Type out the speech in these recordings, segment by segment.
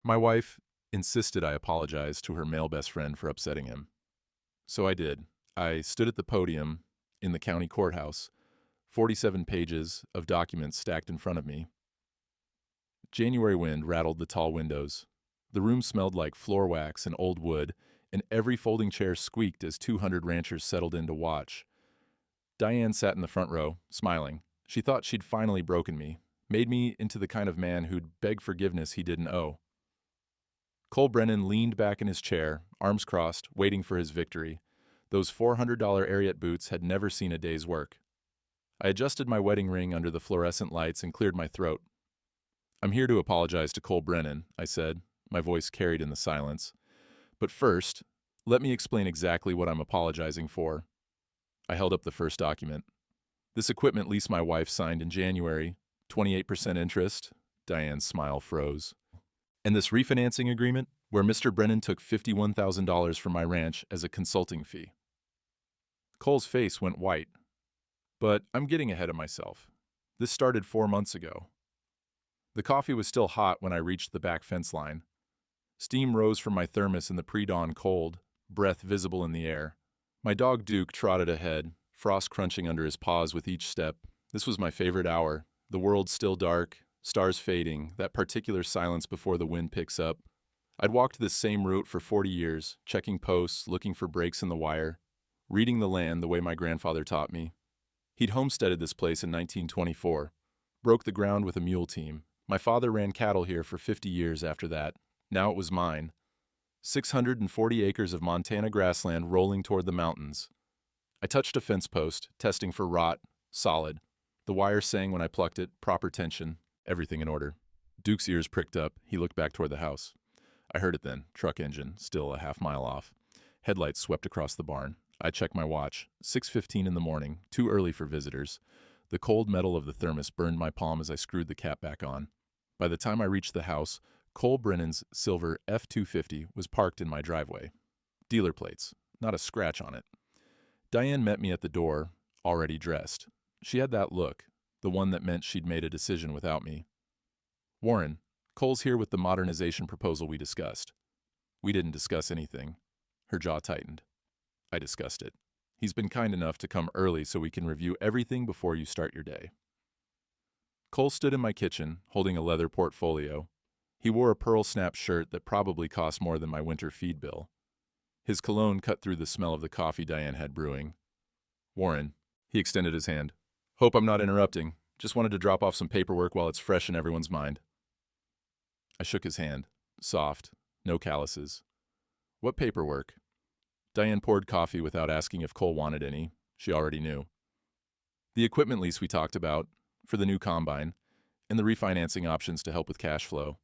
My wife insisted I apologize to her male best friend for upsetting him. So I did. I stood at the podium in the county courthouse, 47 pages of documents stacked in front of me. January wind rattled the tall windows. The room smelled like floor wax and old wood, and every folding chair squeaked as 200 ranchers settled in to watch. Diane sat in the front row, smiling. She thought she'd finally broken me, made me into the kind of man who'd beg forgiveness he didn't owe. Cole Brennan leaned back in his chair, arms crossed, waiting for his victory. Those $400 Ariat boots had never seen a day's work. I adjusted my wedding ring under the fluorescent lights and cleared my throat. "I'm here to apologize to Cole Brennan," I said, my voice carried in the silence. "But first, let me explain exactly what I'm apologizing for." I held up the first document. "This equipment lease my wife signed in January, 28% interest." Diane's smile froze. "And this refinancing agreement, where Mr. Brennan took $51,000 from my ranch as a consulting fee." Cole's face went white. "But I'm getting ahead of myself. This started 4 months ago." The coffee was still hot when I reached the back fence line. Steam rose from my thermos in the pre-dawn cold, breath visible in the air. My dog Duke trotted ahead, frost crunching under his paws with each step. This was my favorite hour, the world still dark, stars fading, that particular silence before the wind picks up. I'd walked this same route for 40 years, checking posts, looking for breaks in the wire, reading the land the way my grandfather taught me. He'd homesteaded this place in 1924, broke the ground with a mule team. My father ran cattle here for 50 years after that. Now it was mine. 640 acres of Montana grassland rolling toward the mountains. I touched a fence post, testing for rot, solid. The wire sang when I plucked it, proper tension, everything in order. Duke's ears pricked up. He looked back toward the house. I heard it then, truck engine, still a half-mile off. Headlights swept across the barn. I checked my watch. 6:15 in the morning, too early for visitors. The cold metal of the thermos burned my palm as I screwed the cap back on. By the time I reached the house, Cole Brennan's silver F-250 was parked in my driveway. Dealer plates, not a scratch on it. Diane met me at the door, already dressed. She had that look, the one that meant she'd made a decision without me. "Warren, Cole's here with the modernization proposal we discussed." We didn't discuss anything. Her jaw tightened. "I discussed it. He's been kind enough to come early so we can review everything before you start your day." Cole stood in my kitchen, holding a leather portfolio. He wore a pearl snap shirt that probably cost more than my winter feed bill. His cologne cut through the smell of the coffee Diane had brewing. "Warren," he extended his hand. "Hope I'm not interrupting. Just wanted to drop off some paperwork while it's fresh in everyone's mind." I shook his hand, soft, no calluses. "What paperwork?" Diane poured coffee without asking if Cole wanted any. She already knew. "The equipment lease we talked about, for the new combine, and the refinancing options to help with cash flow."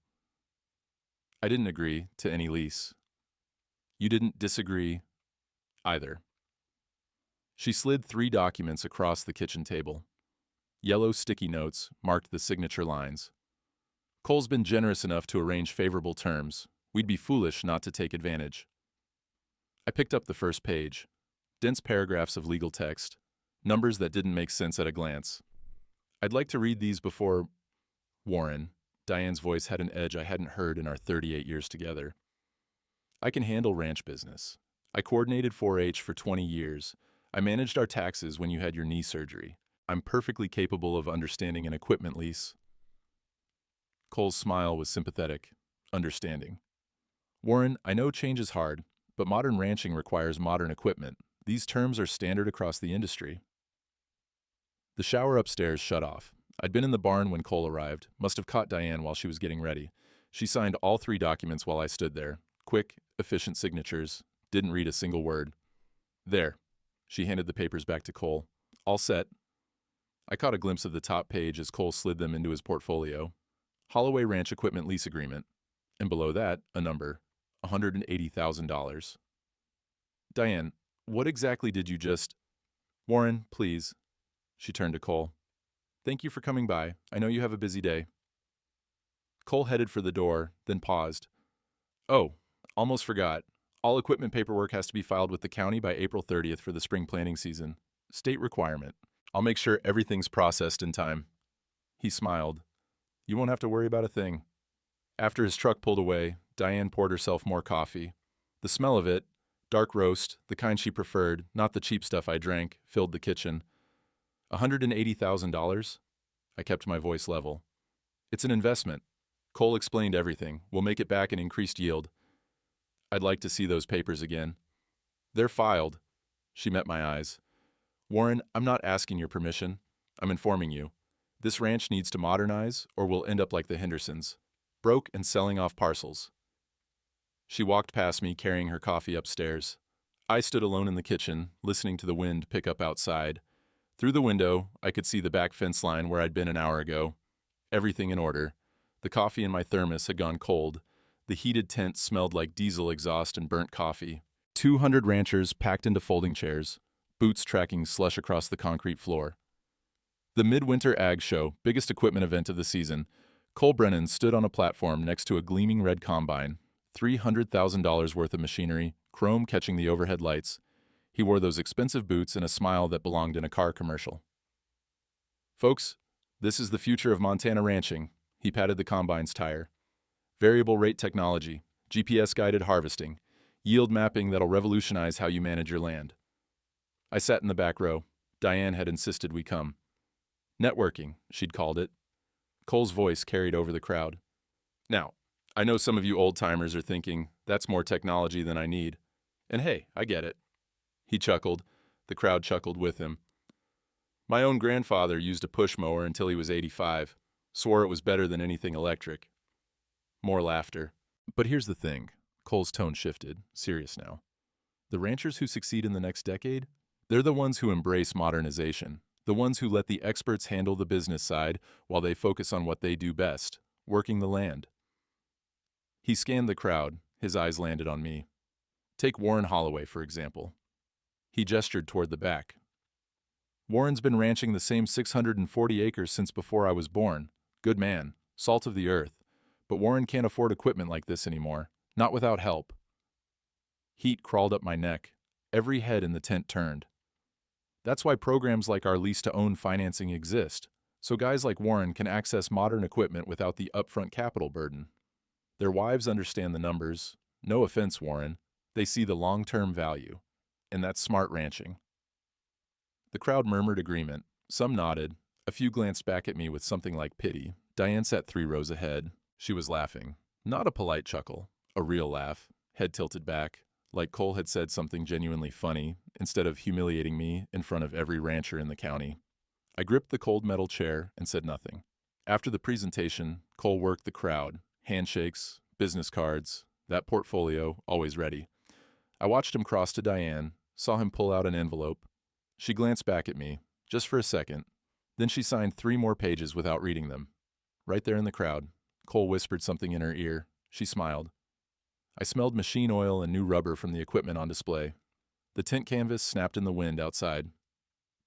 "I didn't agree to any lease." "You didn't disagree either." She slid 3 documents across the kitchen table. Yellow sticky notes marked the signature lines. "Cole's been generous enough to arrange favorable terms. We'd be foolish not to take advantage." I picked up the first page. Dense paragraphs of legal text. Numbers that didn't make sense at a glance. "I'd like to read these before—" "Warren." Diane's voice had an edge I hadn't heard in our 38 years together. "I can handle ranch business. I coordinated 4-H for 20 years. I managed our taxes when you had your knee surgery. I'm perfectly capable of understanding an equipment lease." Cole's smile was sympathetic, understanding. "Warren, I know change is hard, but modern ranching requires modern equipment. These terms are standard across the industry." The shower upstairs shut off. I'd been in the barn when Cole arrived, must have caught Diane while she was getting ready. She signed all 3 documents while I stood there. Quick, efficient signatures. Didn't read a single word. "There." She handed the papers back to Cole. "All set." I caught a glimpse of the top page as Cole slid them into his portfolio. Holloway Ranch Equipment Lease Agreement. And below that, a number. $180,000. "Diane, what exactly did you just—" "Warren, please." She turned to Cole. "Thank you for coming by. I know you have a busy day." Cole headed for the door, then paused. "Oh, almost forgot. All equipment paperwork has to be filed with the county by April 30th for the spring planting season. State requirement. I'll make sure everything's processed in time." He smiled. "You won't have to worry about a thing." After his truck pulled away, Diane poured herself more coffee. The smell of it, dark roast, the kind she preferred, not the cheap stuff I drank, filled the kitchen. $180,000? I kept my voice level. It's an investment. Cole explained everything. We'll make it back in increased yield. I'd like to see those papers again. They're filed. She met my eyes. Warren, I'm not asking your permission. I'm informing you. This ranch needs to modernize, or we'll end up like the Hendersons, broke and selling off parcels. She walked past me, carrying her coffee upstairs. I stood alone in the kitchen, listening to the wind pick up outside. Through the window, I could see the back fence line where I'd been an hour ago. Everything in order. The coffee in my thermos had gone cold. The heated tent smelled like diesel exhaust and burnt coffee. 200 ranchers packed into folding chairs, boots tracking slush across the concrete floor. The Midwinter Ag Show, biggest equipment event of the season. Cole Brennan stood on a platform next to a gleaming red combine, $300,000 worth of machinery, chrome catching the overhead lights. He wore those expensive boots and a smile that belonged in a car commercial. Folks, this is the future of Montana ranching. He patted the combine's tire. Variable rate technology, GPS-guided harvesting, yield mapping that'll revolutionize how you manage your land. I sat in the back row. Diane had insisted we come. Networking, she'd called it. Cole's voice carried over the crowd. Now, I know some of you old-timers are thinking, that's more technology than I need. And hey, I get it. He chuckled. The crowd chuckled with him. My own grandfather used a push mower until he was 85. Swore it was better than anything electric. More laughter. But here's the thing. Cole's tone shifted, serious now. The ranchers who succeed in the next decade, they're the ones who embrace modernization, the ones who let the experts handle the business side while they focus on what they do best, working the land. He scanned the crowd. His eyes landed on me. Take Warren Holloway, for example. He gestured toward the back. Warren's been ranching the same 640 acres since before I was born. Good man, salt of the earth. But Warren can't afford equipment like this anymore, not without help. Heat crawled up my neck. Every head in the tent turned. That's why programs like our lease-to-own financing exist, so guys like Warren can access modern equipment without the upfront capital burden. Their wives understand the numbers. No offense, Warren. They see the long-term value. And that's smart ranching. The crowd murmured agreement. Some nodded. A few glanced back at me with something like pity. Diane sat 3 rows ahead. She was laughing. Not a polite chuckle. A real laugh. Head tilted back. Like Cole had said something genuinely funny, instead of humiliating me in front of every rancher in the county. I gripped the cold metal chair and said nothing. After the presentation, Cole worked the crowd. Handshakes, business cards, that portfolio, always ready. I watched him cross to Diane, saw him pull out an envelope. She glanced back at me, just for a second. Then she signed 3 more pages without reading them. Right there in the crowd, Cole whispered something in her ear. She smiled. I smelled machine oil and new rubber from the equipment on display. The tent canvas snapped in the wind outside.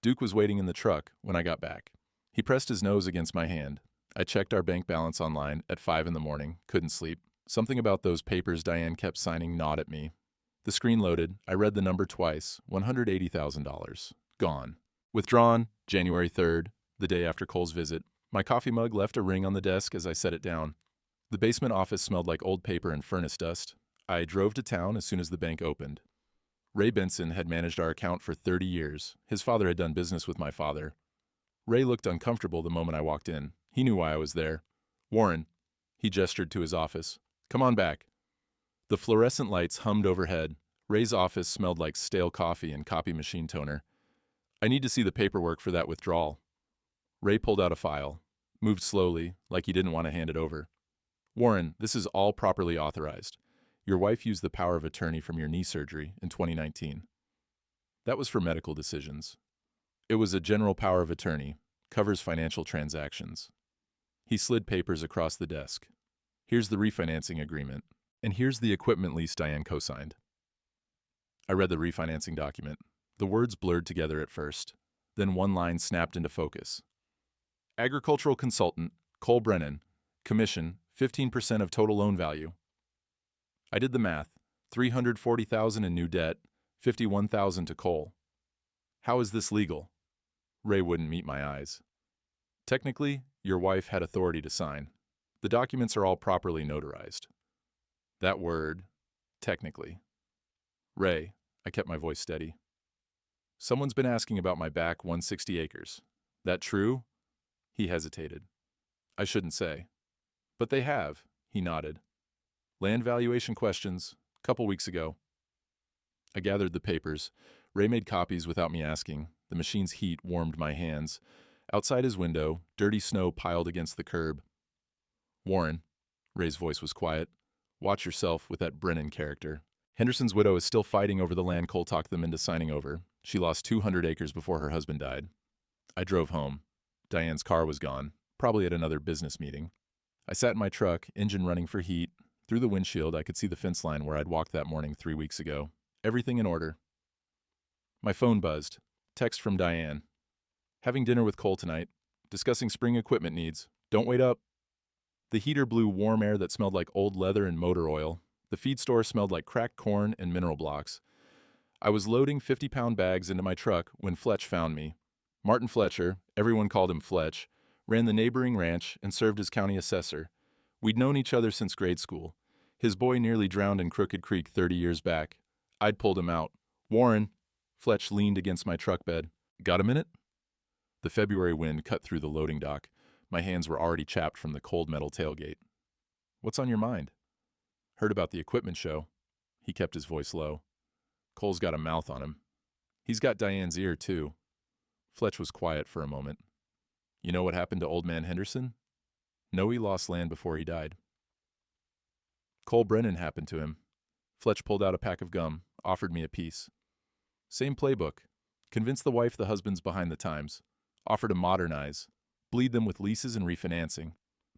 Duke was waiting in the truck when I got back. He pressed his nose against my hand. I checked our bank balance online at 5 in the morning, couldn't sleep. Something about those papers Diane kept signing gnawed at me. The screen loaded. I read the number twice. $180,000. Gone. Withdrawn, January 3rd, the day after Cole's visit. My coffee mug left a ring on the desk as I set it down. The basement office smelled like old paper and furnace dust. I drove to town as soon as the bank opened. Ray Benson had managed our account for 30 years. His father had done business with my father. Ray looked uncomfortable the moment I walked in. He knew why I was there. Warren, he gestured to his office. Come on back. The fluorescent lights hummed overhead. Ray's office smelled like stale coffee and copy machine toner. I need to see the paperwork for that withdrawal. Ray pulled out a file, moved slowly, like he didn't want to hand it over. Warren, this is all properly authorized. Your wife used the power of attorney from your knee surgery in 2019. That was for medical decisions. It was a general power of attorney, covers financial transactions. He slid papers across the desk. Here's the refinancing agreement, and here's the equipment lease Diane co-signed. I read the refinancing document. The words blurred together at first. Then one line snapped into focus. Agricultural consultant, Cole Brennan, commission, 15% of total loan value. I did the math. $340,000 in new debt, $51,000 to Cole. How is this legal? Ray wouldn't meet my eyes. Technically, your wife had authority to sign. The documents are all properly notarized. That word, technically. Ray, I kept my voice steady. Someone's been asking about my back 160 acres. That true? He hesitated. I shouldn't say. But they have, he nodded. Land valuation questions, couple weeks ago. I gathered the papers. Ray made copies without me asking. The machine's heat warmed my hands. Outside his window, dirty snow piled against the curb. Warren, Ray's voice was quiet. Watch yourself with that Brennan character. Henderson's widow is still fighting over the land Cole talked them into signing over. She lost 200 acres before her husband died. I drove home. Diane's car was gone, probably at another business meeting. I sat in my truck, engine running for heat. Through the windshield, I could see the fence line where I'd walked that morning 3 weeks ago. Everything in order. My phone buzzed. Text from Diane. Having dinner with Cole tonight. Discussing spring equipment needs. Don't wait up. The heater blew warm air that smelled like old leather and motor oil. The feed store smelled like cracked corn and mineral blocks. I was loading 50-pound bags into my truck when Fletch found me. Martin Fletcher, everyone called him Fletch, ran the neighboring ranch and served as county assessor. We'd known each other since grade school. His boy nearly drowned in Crooked Creek 30 years back. I'd pulled him out. Warren, Fletch leaned against my truck bed. Got a minute? The February wind cut through the loading dock. My hands were already chapped from the cold metal tailgate. What's on your mind? Heard about the equipment show. He kept his voice low. Cole's got a mouth on him. He's got Diane's ear, too. Fletch was quiet for a moment. You know what happened to old man Henderson? No, he lost land before he died. Cole Brennan happened to him. Fletch pulled out a pack of gum, offered me a piece. Same playbook. Convince the wife the husband's behind the times. Offer to modernize. Bleed them with leases and refinancing.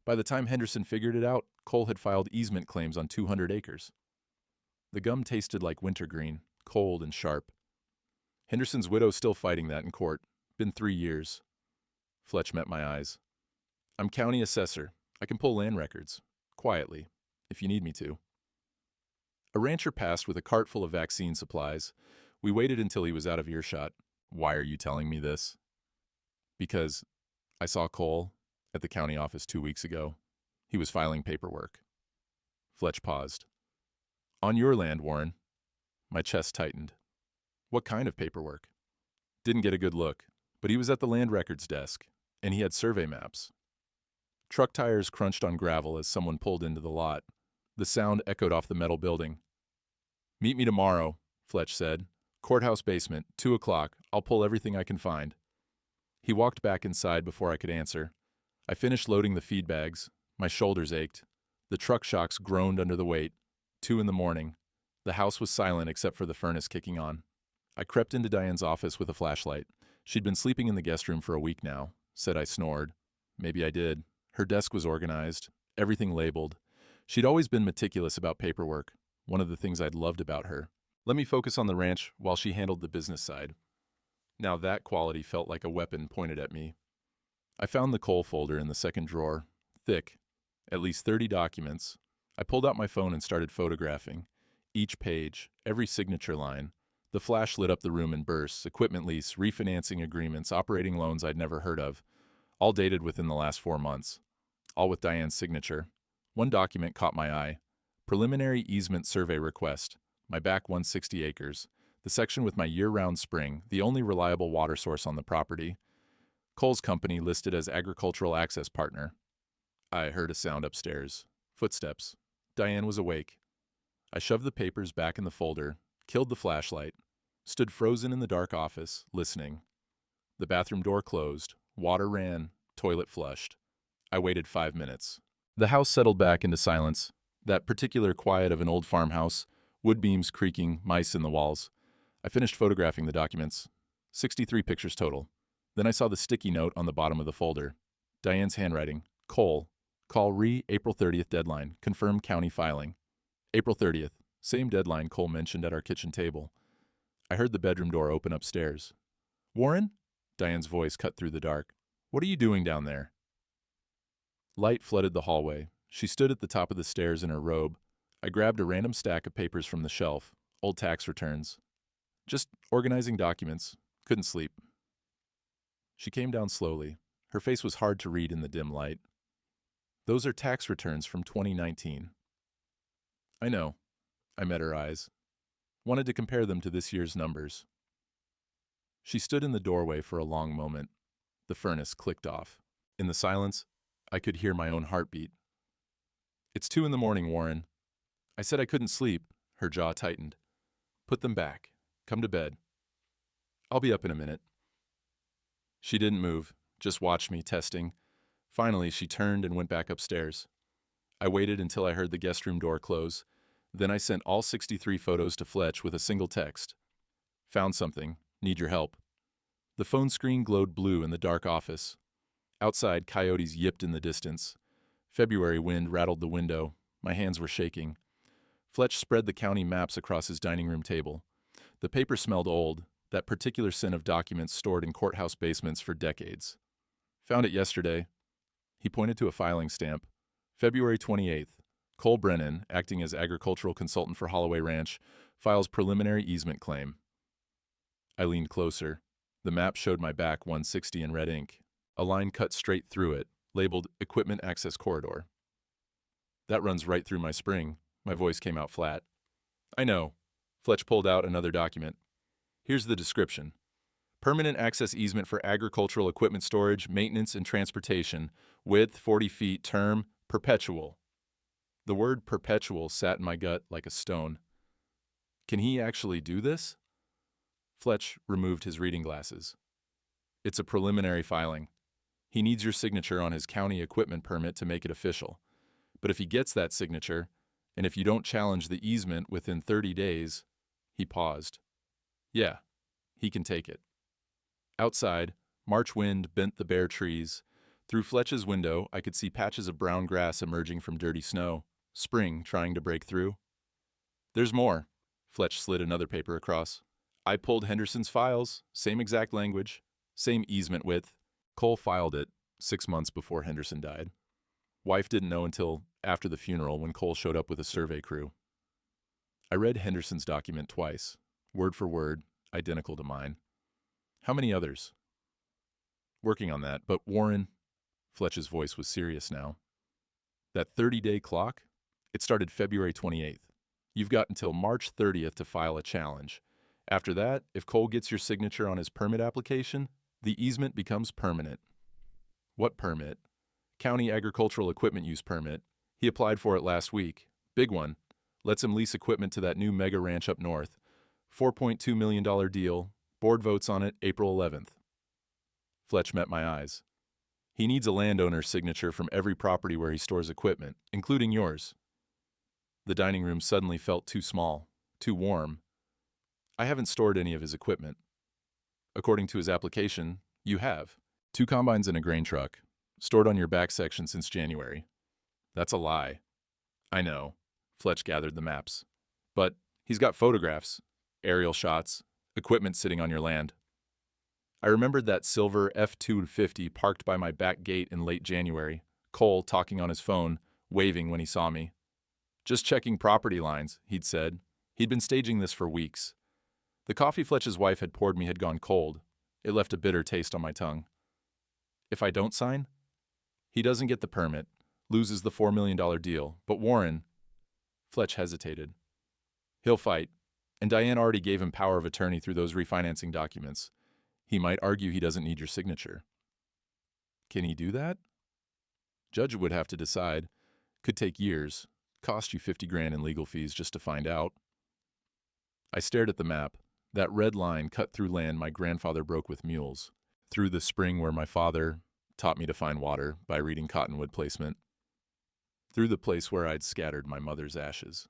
By the time Henderson figured it out, Cole had filed easement claims on 200 acres. The gum tasted like wintergreen, cold and sharp. Henderson's widow's still fighting that in court. Been 3 years. Fletch met my eyes. I'm county assessor. I can pull land records. Quietly, if you need me to. A rancher passed with a cart full of vaccine supplies. We waited until he was out of earshot. Why are you telling me this? Because I saw Cole at the county office 2 weeks ago. He was filing paperwork. Fletch paused. On your land, Warren. My chest tightened. What kind of paperwork? Didn't get a good look, but he was at the land records desk, and he had survey maps. Truck tires crunched on gravel as someone pulled into the lot. The sound echoed off the metal building. Meet me tomorrow, Fletch said. Courthouse basement, 2 o'clock. I'll pull everything I can find. He walked back inside before I could answer. I finished loading the feed bags. My shoulders ached. The truck shocks groaned under the weight. 2 in the morning. The house was silent except for the furnace kicking on. I crept into Diane's office with a flashlight. She'd been sleeping in the guest room for a week now. Said I snored. Maybe I did. Her desk was organized. Everything labeled. She'd always been meticulous about paperwork. One of the things I'd loved about her. Let me focus on the ranch while she handled the business side. Now that quality felt like a weapon pointed at me. I found the Cole folder in the second drawer. Thick. At least 30 documents. I pulled out my phone and started photographing. Each page, every signature line. The flash lit up the room in bursts, equipment lease, refinancing agreements, operating loans I'd never heard of. All dated within the last 4 months. All with Diane's signature. One document caught my eye. Preliminary easement survey request. My back 160 acres. The section with my year-round spring, the only reliable water source on the property. Cole's company listed as agricultural access partner. I heard a sound upstairs. Footsteps. Diane was awake. I shoved the papers back in the folder, killed the flashlight, stood frozen in the dark office, listening. The bathroom door closed. Water ran. Toilet flushed. I waited 5 minutes. The house settled back into silence. That particular quiet of an old farmhouse, wood beams creaking, mice in the walls. I finished photographing the documents. 63 pictures total. Then I saw the sticky note on the bottom of the folder. Diane's handwriting. Cole. Call April 30th deadline. Confirm county filing. April 30th. Same deadline Cole mentioned at our kitchen table. I heard the bedroom door open upstairs. Warren? Diane's voice cut through the dark. What are you doing down there? Light flooded the hallway. She stood at the top of the stairs in her robe. I grabbed a random stack of papers from the shelf. Old tax returns. Just organizing documents. Couldn't sleep. She came down slowly. Her face was hard to read in the dim light. Those are tax returns from 2019. I know. I met her eyes. Wanted to compare them to this year's numbers. She stood in the doorway for a long moment. The furnace clicked off. In the silence, I could hear my own heartbeat. It's 2 in the morning, Warren. I said I couldn't sleep. Her jaw tightened. Put them back. Come to bed. I'll be up in a minute. She didn't move, just watched me, testing. Finally, she turned and went back upstairs. I waited until I heard the guest room door close. Then I sent all 63 photos to Fletch with a single text. Found something. Need your help. The phone screen glowed blue in the dark office. Outside, coyotes yipped in the distance. February wind rattled the window. My hands were shaking. Fletch spread the county maps across his dining room table. The paper smelled old, that particular sin of documents stored in courthouse basements for decades. Found it yesterday. He pointed to a filing stamp. February 28th. Cole Brennan, acting as agricultural consultant for Holloway Ranch, files preliminary easement claim. I leaned closer. The map showed my back 160 in red ink. A line cut straight through it, labeled Equipment Access Corridor. That runs right through my spring. My voice came out flat. I know. Fletch pulled out another document. Here's the description. Permanent access easement for agricultural equipment storage, maintenance, and transportation. Width 40 feet, term perpetual. The word perpetual sat in my gut like a stone. Can he actually do this? Fletch removed his reading glasses. It's a preliminary filing. He needs your signature on his county equipment permit to make it official. But if he gets that signature, and if you don't challenge the easement within 30 days, he paused. Yeah, he can take it. Outside, March wind bent the bare trees. Through Fletch's window, I could see patches of brown grass emerging from dirty snow, spring trying to break through. There's more. Fletch slid another paper across. I pulled Henderson's files, same exact language, same easement width. Cole filed it 6 months before Henderson died. Wife didn't know until after the funeral when Cole showed up with a survey crew. I read Henderson's document twice, word for word, identical to mine. How many others? Working on that, but Warren, Fletch's voice was serious now. That 30-day clock, it started February 28th. You've got until March 30th to file a challenge. After that, if Cole gets your signature on his permit application, the easement becomes permanent. What permit? County Agricultural Equipment Use Permit. He applied for it last week. Big one. Lets him lease equipment to that new mega ranch up north. $4.2 million deal. Board votes on it April 11th. Fletch met my eyes. He needs a landowner's signature from every property where he stores equipment, including yours. The dining room suddenly felt too small, too warm. I haven't stored any of his equipment. According to his application, you have. 2 combines and a grain truck, stored on your back section since January. That's a lie. I know. Fletch gathered the maps. But he's got photographs, aerial shots, equipment sitting on your land. I remembered that silver F-250 parked by my back gate in late January, Cole talking on his phone, waving when he saw me. Just checking property lines, he'd said. He'd been staging this for weeks. The coffee Fletch's wife had poured me had gone cold. It left a bitter taste on my tongue. If I don't sign? He doesn't get the permit, loses the $4 million deal, but Warren... Fletch hesitated. He'll fight, and Diane already gave him power of attorney through those refinancing documents. He might argue he doesn't need your signature. Can he do that? Judge would have to decide. Could take years. Cost you $50,000 in legal fees just to find out. I stared at the map. That red line cut through land my grandfather broke with mules. Through the spring where my father taught me to find water by reading cottonwood placement. Through the place where I'd scattered my mother's ashes.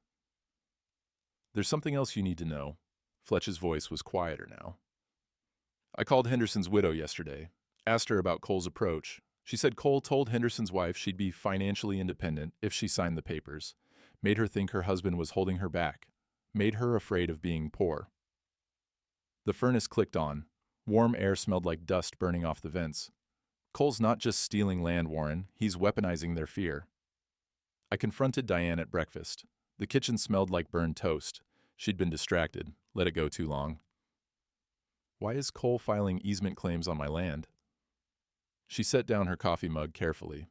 There's something else you need to know. Fletch's voice was quieter now. I called Henderson's widow yesterday, asked her about Cole's approach. She said Cole told Henderson's wife she'd be financially independent if she signed the papers, made her think her husband was holding her back, made her afraid of being poor. The furnace clicked on. Warm air smelled like dust burning off the vents. Cole's not just stealing land, Warren, he's weaponizing their fear. I confronted Diane at breakfast. The kitchen smelled like burned toast. She'd been distracted, let it go too long. Why is Cole filing easement claims on my land? She set down her coffee mug carefully.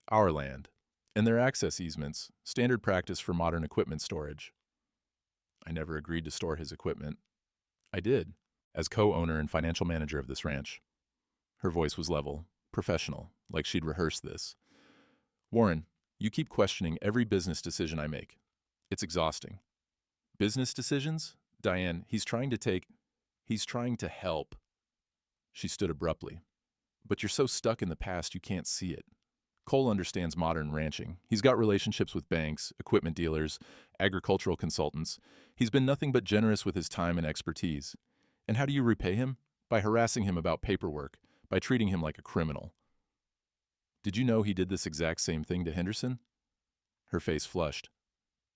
Our land. And they're access easements, standard practice for modern equipment storage. I never agreed to store his equipment. I did, as co-owner and financial manager of this ranch. Her voice was level, professional, like she'd rehearsed this. Warren, you keep questioning every business decision I make. It's exhausting. Business decisions? Diane, he's trying to help. She stood abruptly. But you're so stuck in the past you can't see it. Cole understands modern ranching. He's got relationships with banks, equipment dealers, agricultural consultants. He's been nothing but generous with his time and expertise. And how do you repay him? By harassing him about paperwork, by treating him like a criminal. Did you know he did this exact same thing to Henderson? Her face flushed.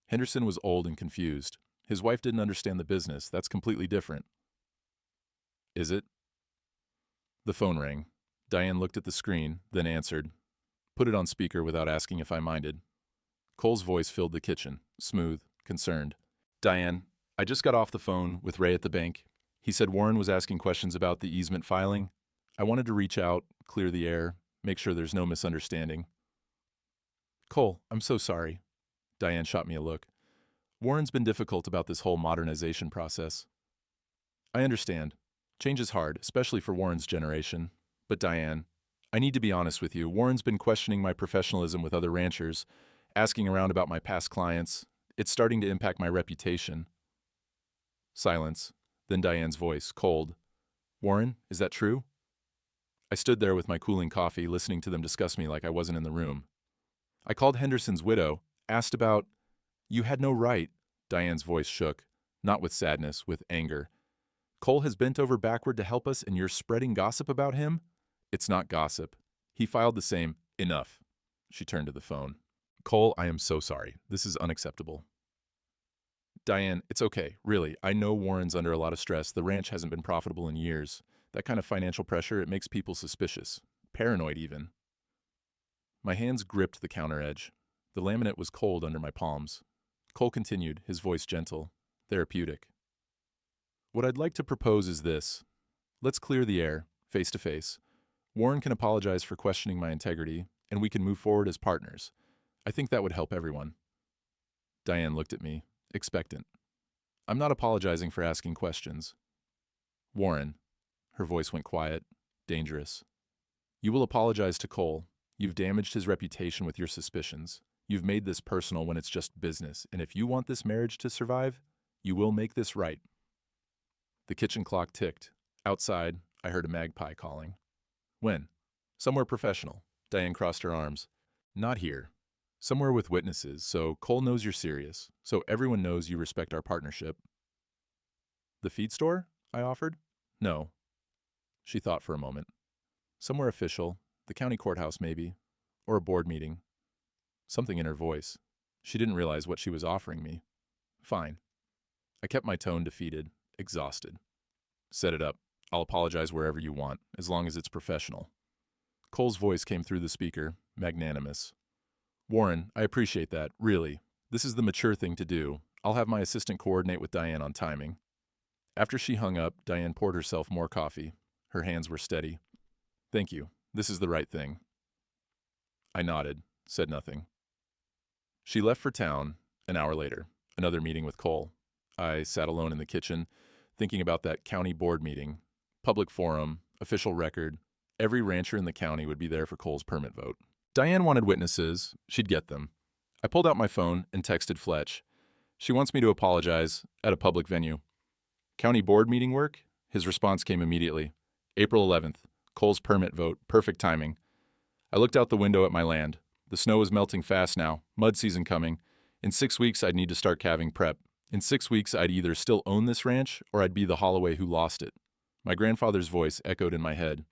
Henderson was old and confused. His wife didn't understand the business. That's completely different. Is it? The phone rang. Diane looked at the screen, then answered. Put it on speaker without asking if I minded. Cole's voice filled the kitchen, smooth, concerned. Diane, I just got off the phone with Ray at the bank. He said Warren was asking questions about the easement filing. I wanted to reach out, clear the air, make sure there's no misunderstanding. Cole, I'm so sorry. Diane shot me a look. Warren's been difficult about this whole modernization process. I understand. Change is hard, especially for Warren's generation. But Diane, I need to be honest with you. Warren's been questioning my professionalism with other ranchers, asking around about my past clients. It's starting to impact my reputation. Silence. Then Diane's voice, cold. Warren, is that true? I stood there with my cooling coffee, listening to them discuss me like I wasn't in the room. I called Henderson's widow, asked about... You had no right. Diane's voice shook, not with sadness, with anger. Cole has bent over backward to help us and you're spreading gossip about him? It's not gossip. He filed the same. Enough. She turned to the phone. Cole, I am so sorry. This is unacceptable. Diane, it's okay, really. I know Warren's under a lot of stress. The ranch hasn't been profitable in years. That kind of financial pressure, it makes people suspicious. Paranoid, even. My hands gripped the counter edge. The laminate was cold under my palms. Cole continued, his voice gentle, therapeutic. What I'd like to propose is this. Let's clear the air, face to face. Warren can apologize for questioning my integrity, and we can move forward as partners. I think that would help everyone. Diane looked at me, expectant. I'm not apologizing for asking questions. Warren, her voice went quiet, dangerous. You will apologize to Cole. You've damaged his reputation with your suspicions. You've made this personal when it's just business, and if you want this marriage to survive, you will make this right. The kitchen clock ticked. Outside, I heard a magpie calling. When? Somewhere professional. Diane crossed her arms. Not here. Somewhere with witnesses, so Cole knows you're serious, so everyone knows you respect our partnership. The feed store? I offered. No. She thought for a moment. Somewhere official, the county courthouse maybe, or a board meeting. Something in her voice. She didn't realize what she was offering me. Fine. I kept my tone defeated, exhausted. Set it up. I'll apologize wherever you want, as long as it's professional. Cole's voice came through the speaker, magnanimous. Warren, I appreciate that, really. This is the mature thing to do. I'll have my assistant coordinate with Diane on timing. After she hung up, Diane poured herself more coffee. Her hands were steady. Thank you. This is the right thing. I nodded, said nothing. She left for town. An hour later, another meeting with Cole. I sat alone in the kitchen, thinking about that county board meeting. Public forum, official record. Every rancher in the county would be there for Cole's permit vote. Diane wanted witnesses. She'd get them. I pulled out my phone and texted Fletch. She wants me to apologize at a public venue. County board meeting work? His response came immediately. April 11th. Cole's permit vote. Perfect timing. I looked out the window at my land. The snow was melting fast now. Mud season coming. In 6 weeks, I'd need to start calving prep. In 6 weeks, I'd either still own this ranch or I'd be the Holloway who lost it. My grandfather's voice echoed in my head.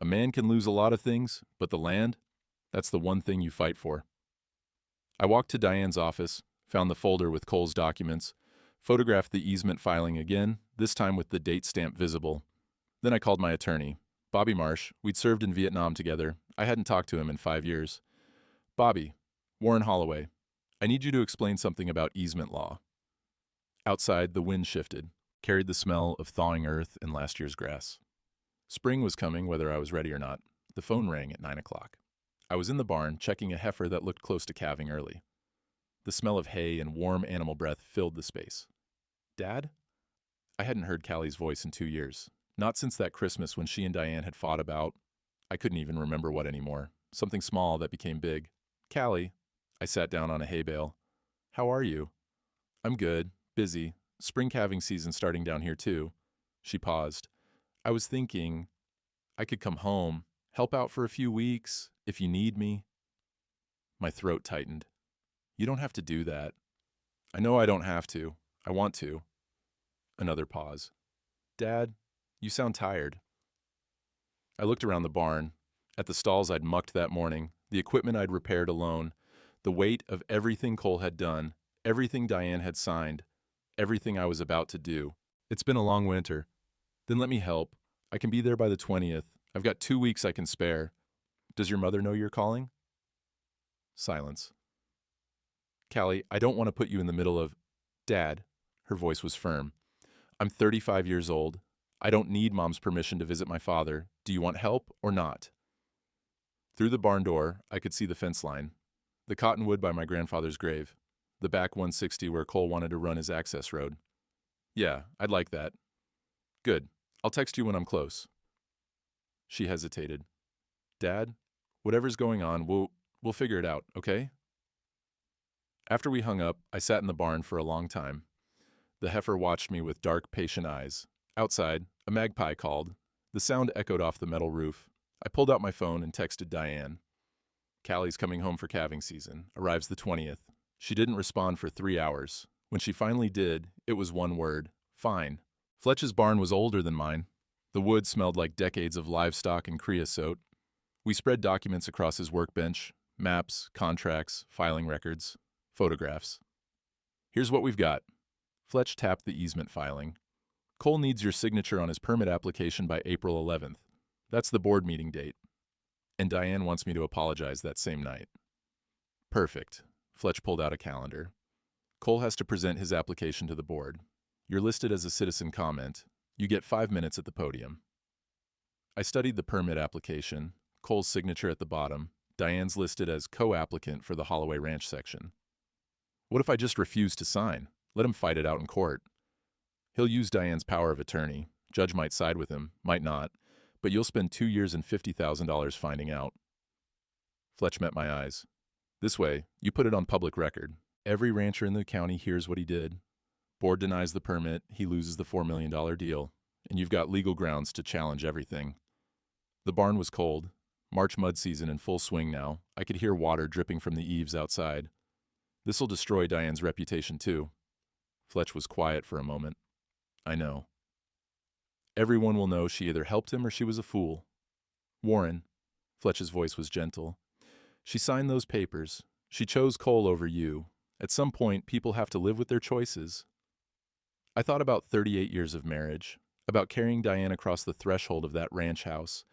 A man can lose a lot of things, but the land? That's the one thing you fight for. I walked to Diane's office, found the folder with Cole's documents, photographed the easement filing again, this time with the date stamp visible. Then I called my attorney, Bobby Marsh. We'd served in Vietnam together. I hadn't talked to him in 5 years. Bobby, Warren Holloway, I need you to explain something about easement law. Outside, the wind shifted, carried the smell of thawing earth and last year's grass. Spring was coming, whether I was ready or not. The phone rang at 9 o'clock. I was in the barn, checking a heifer that looked close to calving early. The smell of hay and warm animal breath filled the space. Dad? I hadn't heard Callie's voice in 2 years. Not since that Christmas when she and Diane had fought about, I couldn't even remember what anymore. Something small that became big. Callie. I sat down on a hay bale. How are you? I'm good. Busy. Spring calving season starting down here too. She paused. I was thinking I could come home, help out for a few weeks, if you need me. My throat tightened. You don't have to do that. I know I don't have to. I want to. Another pause. Dad, you sound tired. I looked around the barn, at the stalls I'd mucked that morning, the equipment I'd repaired alone, the weight of everything Cole had done, everything Diane had signed, everything I was about to do. It's been a long winter. Then let me help. I can be there by the 20th. I've got 2 weeks I can spare. Does your mother know you're calling? Silence. Callie, I don't want to put you in the middle of... Dad. Her voice was firm. I'm 35 years old. I don't need Mom's permission to visit my father. Do you want help or not? Through the barn door, I could see the fence line, the cottonwood by my grandfather's grave, the back 160 where Cole wanted to run his access road. Yeah, I'd like that. Good. I'll text you when I'm close. She hesitated. Dad, whatever's going on, we'll figure it out, okay? After we hung up, I sat in the barn for a long time. The heifer watched me with dark, patient eyes. Outside, a magpie called. The sound echoed off the metal roof. I pulled out my phone and texted Diane. Callie's coming home for calving season. Arrives the 20th. She didn't respond for 3 hours. When she finally did, it was one word. Fine. Fletch's barn was older than mine. The wood smelled like decades of livestock and creosote. We spread documents across his workbench. Maps, contracts, filing records, photographs. Here's what we've got. Fletch tapped the easement filing. Cole needs your signature on his permit application by April 11th. That's the board meeting date. And Diane wants me to apologize that same night. Perfect. Fletch pulled out a calendar. Cole has to present his application to the board. You're listed as a citizen comment. You get 5 minutes at the podium. I studied the permit application, Cole's signature at the bottom. Diane's listed as co-applicant for the Holloway Ranch section. What if I just refuse to sign? Let him fight it out in court. He'll use Diane's power of attorney. Judge might side with him, might not, but you'll spend 2 years and $50,000 finding out. Fletch met my eyes. This way, you put it on public record. Every rancher in the county hears what he did. Board denies the permit, he loses the $4 million deal, and you've got legal grounds to challenge everything. The barn was cold. March mud season in full swing now. I could hear water dripping from the eaves outside. This'll destroy Diane's reputation too. Fletch was quiet for a moment. I know. Everyone will know she either helped him or she was a fool. Warren, Fletch's voice was gentle. She signed those papers. She chose Cole over you. At some point, people have to live with their choices. I thought about 38 years of marriage, about carrying Diane across the threshold of that ranch house,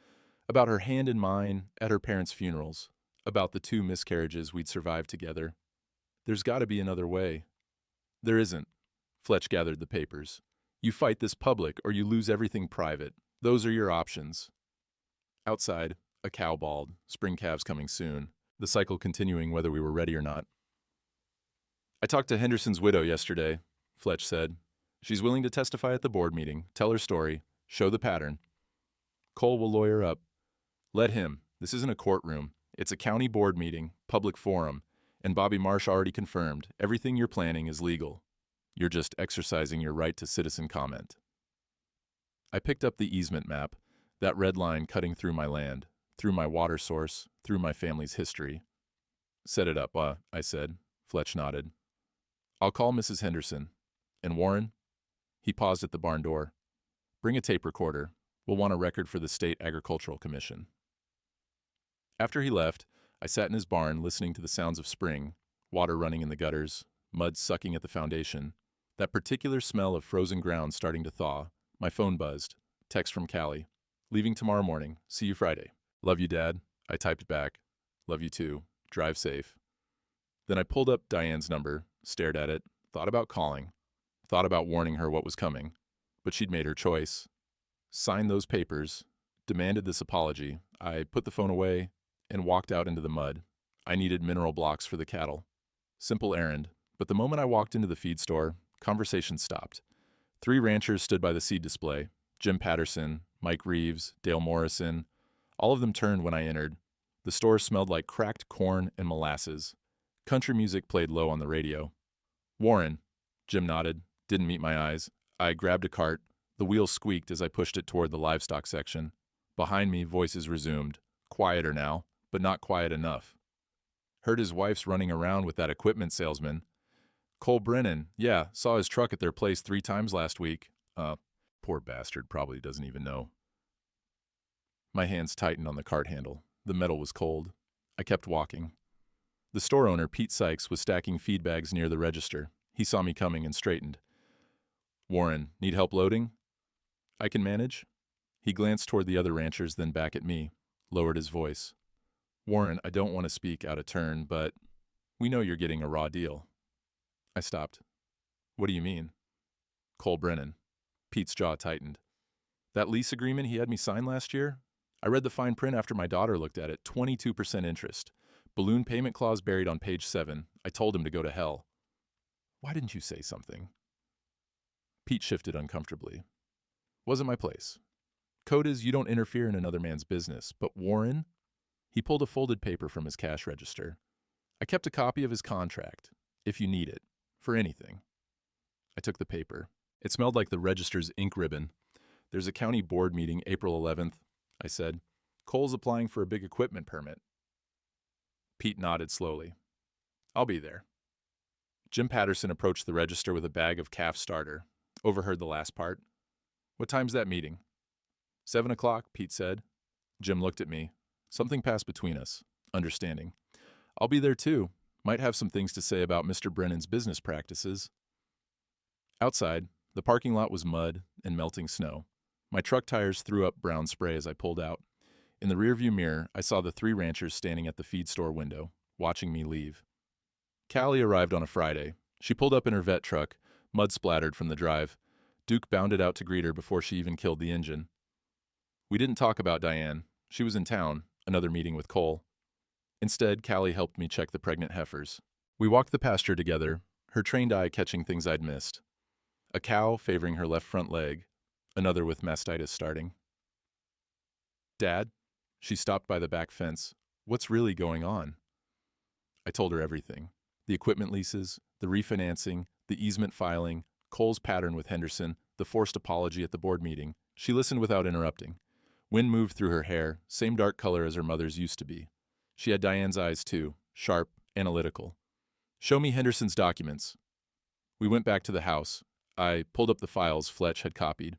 about her hand in mine at her parents' funerals, about the 2 miscarriages we'd survived together. There's got to be another way. There isn't. Fletch gathered the papers. You fight this public or you lose everything private. Those are your options. Outside, a cow bawled, spring calves coming soon, the cycle continuing whether we were ready or not. I talked to Henderson's widow yesterday, Fletch said. She's willing to testify at the board meeting, tell her story, show the pattern. Cole will lawyer up. Let him. This isn't a courtroom. It's a county board meeting, public forum, and Bobby Marsh already confirmed everything you're planning is legal. You're just exercising your right to citizen comment. I picked up the easement map, that red line cutting through my land, through my water source, through my family's history. Set it up, I said. Fletch nodded. I'll call Mrs. Henderson. And Warren? He paused at the barn door. Bring a tape recorder. We'll want a record for the State Agricultural Commission. After he left, I sat in his barn listening to the sounds of spring, water running in the gutters, mud sucking at the foundation, that particular smell of frozen ground starting to thaw. My phone buzzed. Text from Callie. Leaving tomorrow morning. See you Friday. Love you, Dad. I typed back. Love you too. Drive safe. Then I pulled up Diane's number, stared at it, thought about calling, thought about warning her what was coming, but she'd made her choice. Signed those papers, demanded this apology. I put the phone away and walked out into the mud. I needed mineral blocks for the cattle. Simple errand, but the moment I walked into the feed store, conversation stopped. 3 ranchers stood by the seed display: Jim Patterson, Mike Reeves, Dale Morrison. All of them turned when I entered. The store smelled like cracked corn and molasses. Country music played low on the radio. "Warren," Jim nodded, didn't meet my eyes. I grabbed a cart. The wheel squeaked as I pushed it toward the livestock section. Behind me, voices resumed. Quieter now, but not quiet enough. "Heard his wife's running around with that equipment salesman. Cole Brennan, yeah, saw his truck at their place 3 times last week. Poor bastard probably doesn't even know." My hands tightened on the cart handle. The metal was cold. I kept walking. The store owner, Pete Sykes, was stacking feed bags near the register. He saw me coming and straightened. "Warren, need help loading?" "I can manage." He glanced toward the other ranchers, then back at me, lowered his voice. "Warren, I don't want to speak out of turn, but we know you're getting a raw deal." I stopped. "What do you mean?" "Cole Brennan." Pete's jaw tightened. "That lease agreement he had me sign last year? I read the fine print after my daughter looked at it. 22% interest. Balloon payment clause buried on page 7. I told him to go to hell." "Why didn't you say something?" Pete shifted uncomfortably. "Wasn't my place. Code is you don't interfere in another man's business, but Warren?" He pulled a folded paper from his cash register. "I kept a copy of his contract, if you need it, for anything." I took the paper. It smelled like the register's ink ribbon. "There's a county board meeting April 11th, I said. "Cole's applying for a big equipment permit." Pete nodded slowly. "I'll be there." Jim Patterson approached the register with a bag of calf starter. Overheard the last part. "What time's that meeting?" 7 o'clock, Pete said. Jim looked at me. Something passed between us. Understanding. "I'll be there too. Might have some things to say about Mr. Brennan's business practices." Outside, the parking lot was mud and melting snow. My truck tires threw up brown spray as I pulled out. In the rearview mirror, I saw the 3 ranchers standing at the feed store window, watching me leave. Callie arrived on a Friday. She pulled up in her vet truck, mud splattered from the drive. Duke bounded out to greet her before she even killed the engine. We didn't talk about Diane. She was in town, another meeting with Cole. Instead, Callie helped me check the pregnant heifers. We walked the pasture together, her trained eye catching things I'd missed. A cow favoring her left front leg, another with mastitis starting. "Dad?" She stopped by the back fence. "What's really going on?" I told her everything. The equipment leases, the refinancing, the easement filing, Cole's pattern with Henderson, the forced apology at the board meeting. She listened without interrupting. Wind moved through her hair, same dark color as her mother's used to be. She had Diane's eyes too, sharp, analytical. "Show me Henderson's documents." We went back to the house. I pulled up the files Fletch had copied.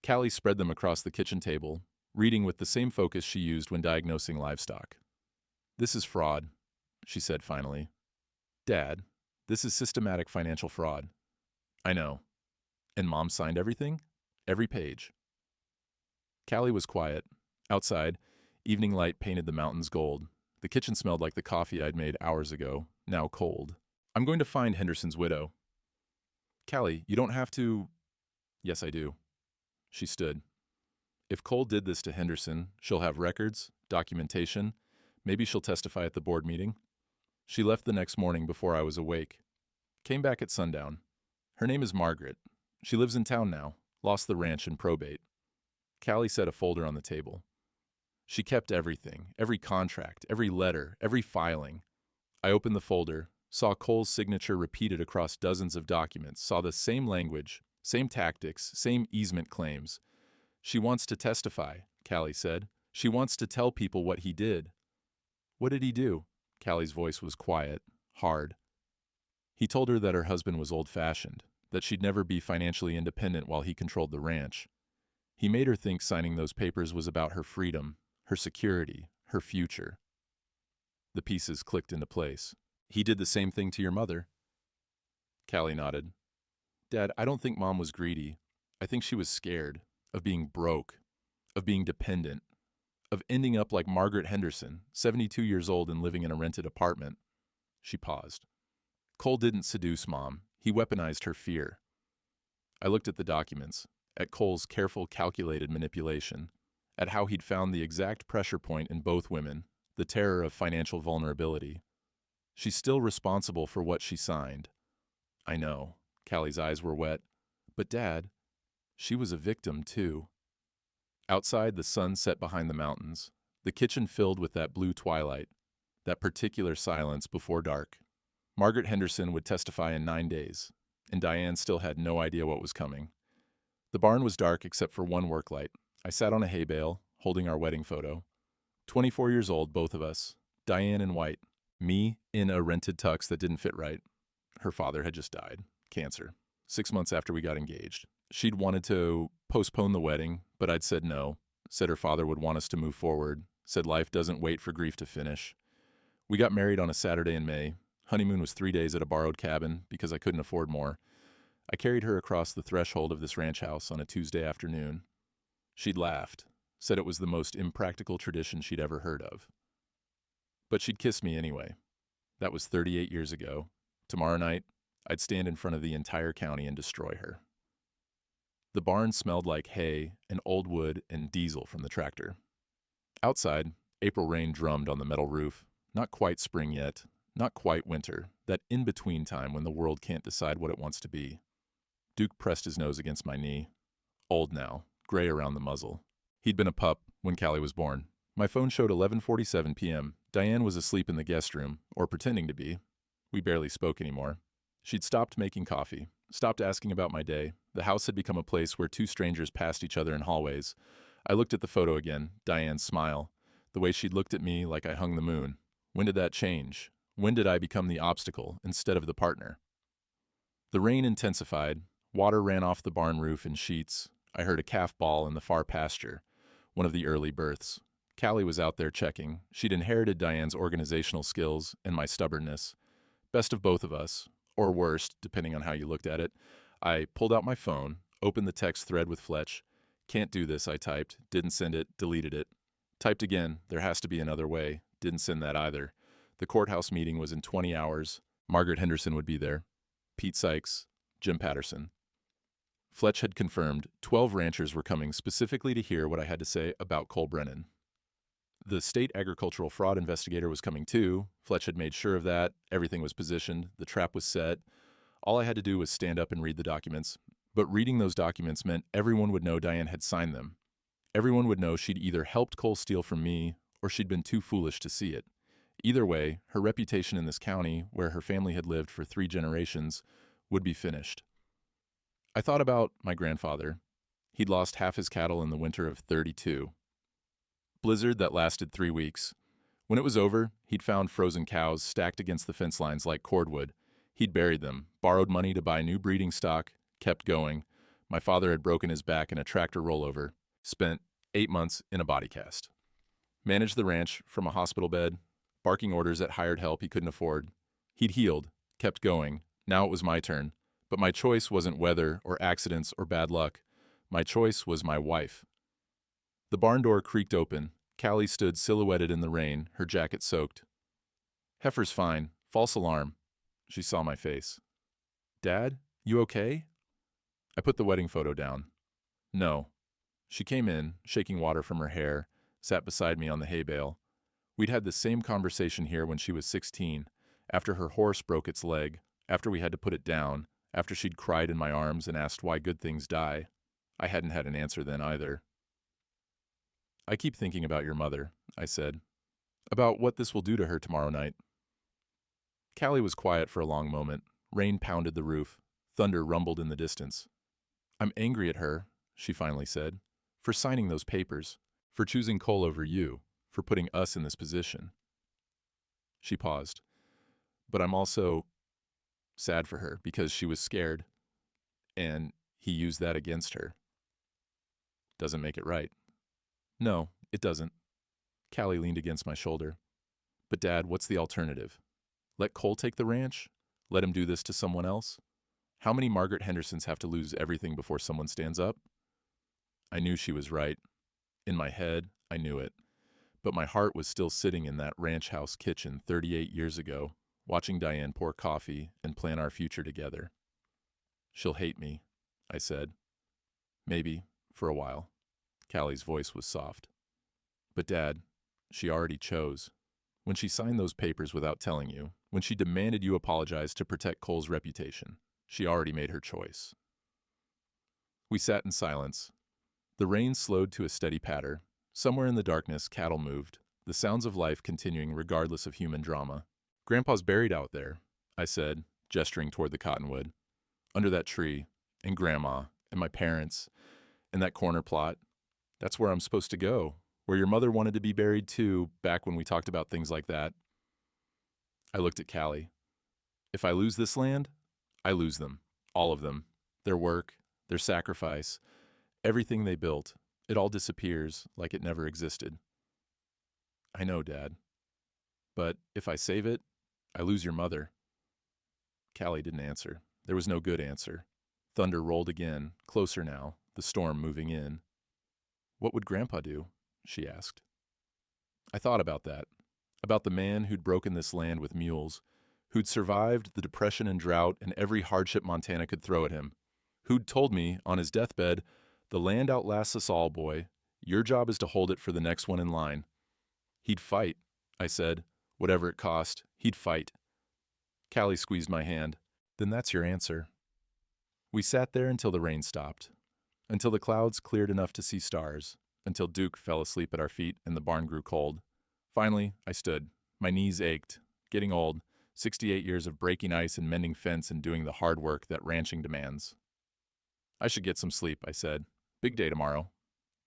Callie spread them across the kitchen table, reading with the same focus she used when diagnosing livestock. "This is fraud," she said finally. "Dad, this is systematic financial fraud." "I know." "And Mom signed everything? Every page." Callie was quiet. Outside, evening light painted the mountains gold. The kitchen smelled like the coffee I'd made hours ago, now cold. "I'm going to find Henderson's widow." "Callie, you don't have to—" "Yes, I do." She stood. "If Cole did this to Henderson, she'll have records, documentation. Maybe she'll testify at the board meeting." She left the next morning before I was awake. Came back at sundown. Her name is Margaret. She lives in town now, lost the ranch in probate. Callie set a folder on the table. She kept everything, every contract, every letter, every filing. I opened the folder, saw Cole's signature repeated across dozens of documents, saw the same language, same tactics, same easement claims. "She wants to testify," Callie said. "She wants to tell people what he did." "What did he do?" Callie's voice was quiet, hard. "He told her that her husband was old-fashioned, that she'd never be financially independent while he controlled the ranch. He made her think signing those papers was about her freedom, her security, her future." The pieces clicked into place. "He did the same thing to your mother?" Callie nodded. "Dad, I don't think Mom was greedy. I think she was scared of being broke, of being dependent, of ending up like Margaret Henderson, 72 years old and living in a rented apartment." She paused. "Cole didn't seduce Mom. He weaponized her fear." I looked at the documents, at Cole's careful, calculated manipulation, at how he'd found the exact pressure point in both women, the terror of financial vulnerability. She's still responsible for what she signed. I know. Callie's eyes were wet. But Dad, she was a victim too. Outside, the sun set behind the mountains, the kitchen filled with that blue twilight, that particular silence before dark. Margaret Henderson would testify in 9 days, and Diane still had no idea what was coming. The barn was dark except for one work light. I sat on a hay bale, holding our wedding photo. 24 years old, both of us. Diane in white. Me in a rented tux that didn't fit right. Her father had just died. Cancer. 6 months after we got engaged. She'd wanted to postpone the wedding, but I'd said no. Said her father would want us to move forward. Said life doesn't wait for grief to finish. We got married on a Saturday in May. Honeymoon was 3 days at a borrowed cabin because I couldn't afford more. I carried her across the threshold of this ranch house on a Tuesday afternoon. She'd laughed, said it was the most impractical tradition she'd ever heard of. But she'd kiss me anyway. That was 38 years ago. Tomorrow night, I'd stand in front of the entire county and destroy her. The barn smelled like hay and old wood and diesel from the tractor. Outside, April rain drummed on the metal roof. Not quite spring yet, not quite winter, that in-between time when the world can't decide what it wants to be. Duke pressed his nose against my knee. Old now, gray around the muzzle. He'd been a pup when Callie was born. My phone showed 11:47 p.m. Diane was asleep in the guest room, or pretending to be. We barely spoke anymore. She'd stopped making coffee, stopped asking about my day. The house had become a place where two strangers passed each other in hallways. I looked at the photo again, Diane's smile, the way she'd looked at me like I hung the moon. When did that change? When did I become the obstacle instead of the partner? The rain intensified. Water ran off the barn roof in sheets. I heard a calf bawl in the far pasture, one of the early births. Callie was out there checking. She'd inherited Diane's organizational skills and my stubbornness. Best of both of us, or worst, depending on how you looked at it. I pulled out my phone, opened the text thread with Fletch. Can't do this, I typed. Didn't send it, deleted it. Typed again, there has to be another way. Didn't send that either. The courthouse meeting was in 20 hours. Margaret Henderson would be there. Pete Sykes, Jim Patterson. Fletch had confirmed 12 ranchers were coming specifically to hear what I had to say about Cole Brennan. The state agricultural fraud investigator was coming too. Fletch had made sure of that. Everything was positioned. The trap was set. All I had to do was stand up and read the documents. But reading those documents meant everyone would know Diane had signed them. Everyone would know she'd either helped Cole steal from me or she'd been too foolish to see it. Either way, her reputation in this county, where her family had lived for 3 generations, would be finished. I thought about my grandfather. He'd lost half his cattle in the winter of '32. Blizzard that lasted 3 weeks. When it was over, he'd found frozen cows stacked against the fence lines like cordwood. He'd buried them, borrowed money to buy new breeding stock, kept going. My father had broken his back in a tractor rollover, spent 8 months in a body cast. Managed the ranch from a hospital bed, barking orders at hired help he couldn't afford. He'd healed, kept going. Now it was my turn. But my choice wasn't weather or accidents or bad luck. My choice was my wife. The barn door creaked open. Callie stood silhouetted in the rain, her jacket soaked. "Heifer's fine. False alarm." She saw my face. "Dad, you okay?" I put the wedding photo down. "No." She came in, shaking water from her hair, sat beside me on the hay bale. We'd had the same conversation here when she was 16, after her horse broke its leg, after we had to put it down, after she'd cried in my arms and asked why good things die. I hadn't had an answer then either. "I keep thinking about your mother," I said. "About what this will do to her tomorrow night." Callie was quiet for a long moment. Rain pounded the roof. Thunder rumbled in the distance. "I'm angry at her," she finally said, "for signing those papers, for choosing Cole over you, for putting us in this position." She paused. "But I'm also sad for her because she was scared, and he used that against her." "Doesn't make it right." "No, it doesn't." Callie leaned against my shoulder. "But Dad, what's the alternative? Let Cole take the ranch? Let him do this to someone else? How many Margaret Hendersons have to lose everything before someone stands up?" I knew she was right. In my head, I knew it. But my heart was still sitting in that ranch house kitchen 38 years ago, watching Diane pour coffee and plan our future together. "She'll hate me," I said. "Maybe, for a while." Callie's voice was soft. "But Dad, she already chose. When she signed those papers without telling you, when she demanded you apologize to protect Cole's reputation, she already made her choice. We sat in silence. The rain slowed to a steady patter. Somewhere in the darkness, cattle moved, the sounds of life continuing regardless of human drama. "Grandpa's buried out there," I said, gesturing toward the cottonwood. "Under that tree, and Grandma, and my parents, and that corner plot. That's where I'm supposed to go, where your mother wanted to be buried too, back when we talked about things like that." I looked at Callie. "If I lose this land, I lose them. All of them. Their work, their sacrifice, everything they built. It all disappears like it never existed." "I know, Dad. But if I save it, I lose your mother." Callie didn't answer. There was no good answer. Thunder rolled again, closer now, the storm moving in. "What would Grandpa do?" she asked. I thought about that. About the man who'd broken this land with mules, who'd survived the depression and drought and every hardship Montana could throw at him, who'd told me, on his deathbed, "The land outlasts us all, boy. Your job is to hold it for the next one in line." "He'd fight," I said. "Whatever it cost, he'd fight." Callie squeezed my hand. "Then that's your answer." We sat there until the rain stopped, until the clouds cleared enough to see stars, until Duke fell asleep at our feet and the barn grew cold. Finally, I stood. My knees ached. Getting old, 68 years of breaking ice and mending fence and doing the hard work that ranching demands. "I should get some sleep," I said. "Big day tomorrow."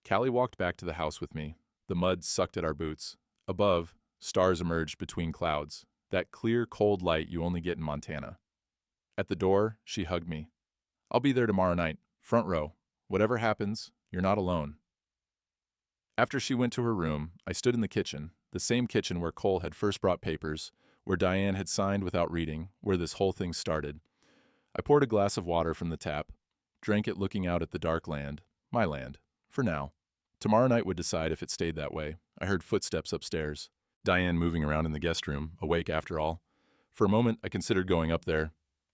Callie walked back to the house with me. The mud sucked at our boots. Above, stars emerged between clouds, that clear, cold light you only get in Montana. At the door, she hugged me. "I'll be there tomorrow night, front row. Whatever happens, you're not alone." After she went to her room, I stood in the kitchen, the same kitchen where Cole had first brought papers, where Diane had signed without reading, where this whole thing started. I poured a glass of water from the tap, drank it looking out at the dark land, my land, for now. Tomorrow night would decide if it stayed that way. I heard footsteps upstairs. Diane moving around in the guest room, awake after all. For a moment, I considered going up there,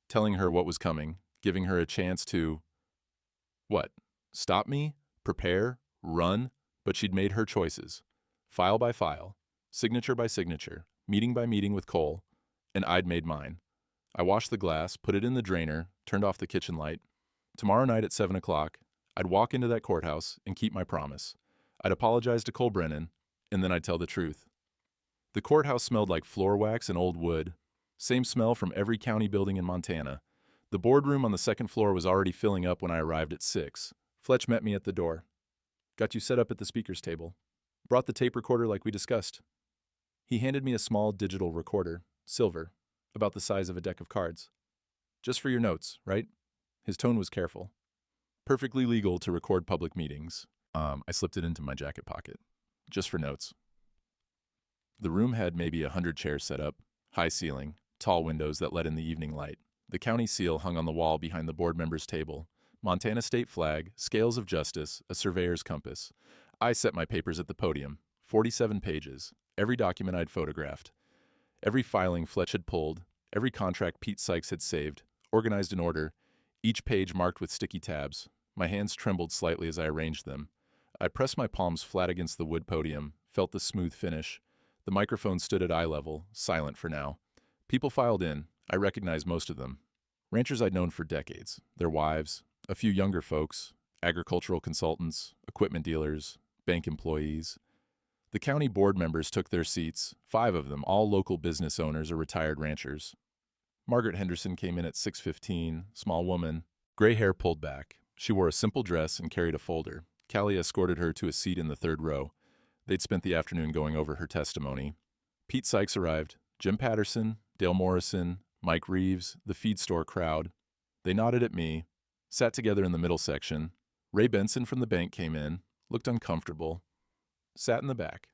telling her what was coming, giving her a chance to... What? Stop me? Prepare? Run? But she'd made her choices. File by file, signature by signature, meeting by meeting with Cole, and I'd made mine. I washed the glass, put it in the drainer, turned off the kitchen light. Tomorrow night at 7 o'clock, I'd walk into that courthouse and keep my promise. I'd apologize to Cole Brennan, and then I'd tell the truth. The courthouse smelled like floor wax and old wood. Same smell from every county building in Montana. The boardroom on the second floor was already filling up when I arrived at 6. Fletch met me at the door. "Got you set up at the speaker's table. Brought the tape recorder like we discussed." He handed me a small digital recorder, silver, about the size of a deck of cards. "Just for your notes, right?" His tone was careful. "Perfectly legal to record public meetings." I slipped it into my jacket pocket. "Just for notes." The room had maybe 100 chairs set up, high ceiling, tall windows that let in the evening light. The county seal hung on the wall behind the board members' table. Montana state flag, scales of justice, a surveyor's compass. I set my papers at the podium, 47 pages, every document I'd photographed, every filing Fletch had pulled, every contract Pete Sykes had saved, organized in order, each page marked with sticky tabs. My hands trembled slightly as I arranged them. I pressed my palms flat against the wood podium, felt the smooth finish. The microphone stood at eye level, silent for now. People filed in. I recognized most of them. Ranchers I'd known for decades, their wives, a few younger folks, agricultural consultants, equipment dealers, bank employees. The county board members took their seats, 5 of them, all local business owners or retired ranchers. Margaret Henderson came in at 6:15, small woman, gray hair pulled back. She wore a simple dress and carried a folder. Callie escorted her to a seat in the third row. They'd spent the afternoon going over her testimony. Pete Sykes arrived, Jim Patterson, Dale Morrison, Mike Reeves, the feed store crowd. They nodded at me, sat together in the middle section. Ray Benson from the bank came in, looked uncomfortable, sat in the back.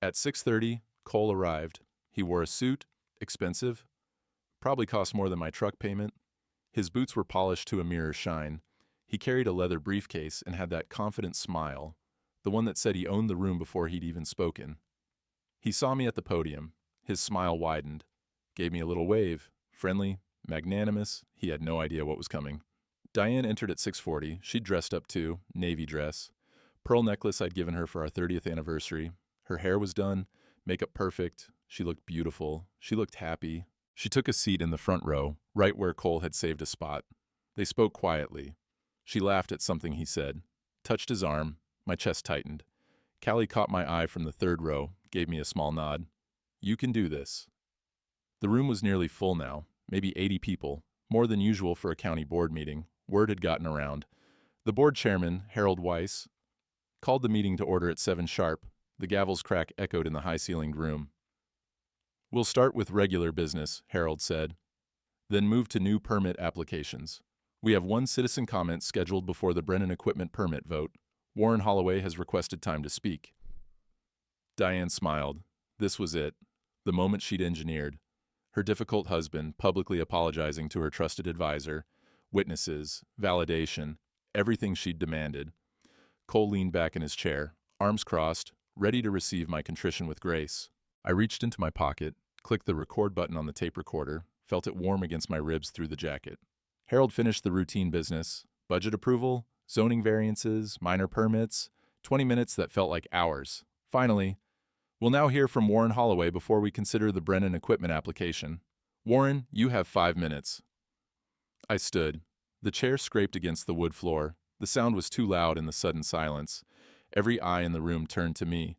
At 6:30, Cole arrived. He wore a suit, expensive, probably cost more than my truck payment. His boots were polished to a mirror shine. He carried a leather briefcase and had that confident smile, the one that said he owned the room before he'd even spoken. He saw me at the podium. His smile widened, gave me a little wave, friendly, magnanimous. He had no idea what was coming. Diane entered at 6:40. She'd dressed up too, navy dress. Pearl necklace I'd given her for our 30th anniversary. Her hair was done, Makeup perfect. She looked beautiful. She looked happy. She took a seat in the front row, right where Cole had saved a spot. They spoke quietly. She laughed at something he said, touched his arm. My chest tightened. Callie caught my eye from the third row, gave me a small nod. You can do this. The room was nearly full now, maybe 80 people, more than usual for a county board meeting. Word had gotten around. The board chairman, Harold Weiss, called the meeting to order at 7 sharp. The gavel's crack echoed in the high-ceilinged room. We'll start with regular business, Harold said, then move to new permit applications. We have one citizen comment scheduled before the Brennan equipment permit vote. Warren Holloway has requested time to speak. Diane smiled. This was it, the moment she'd engineered. Her difficult husband publicly apologizing to her trusted advisor, witnesses, validation, everything she'd demanded. Cole leaned back in his chair, arms crossed, ready to receive my contrition with grace. I reached into my pocket, clicked the record button on the tape recorder, felt it warm against my ribs through the jacket. Harold finished the routine business, budget approval, zoning variances, minor permits, 20 minutes that felt like hours. Finally, we'll now hear from Warren Holloway before we consider the Brennan equipment application. Warren, you have 5 minutes. I stood. The chair scraped against the wood floor. The sound was too loud in the sudden silence. Every eye in the room turned to me.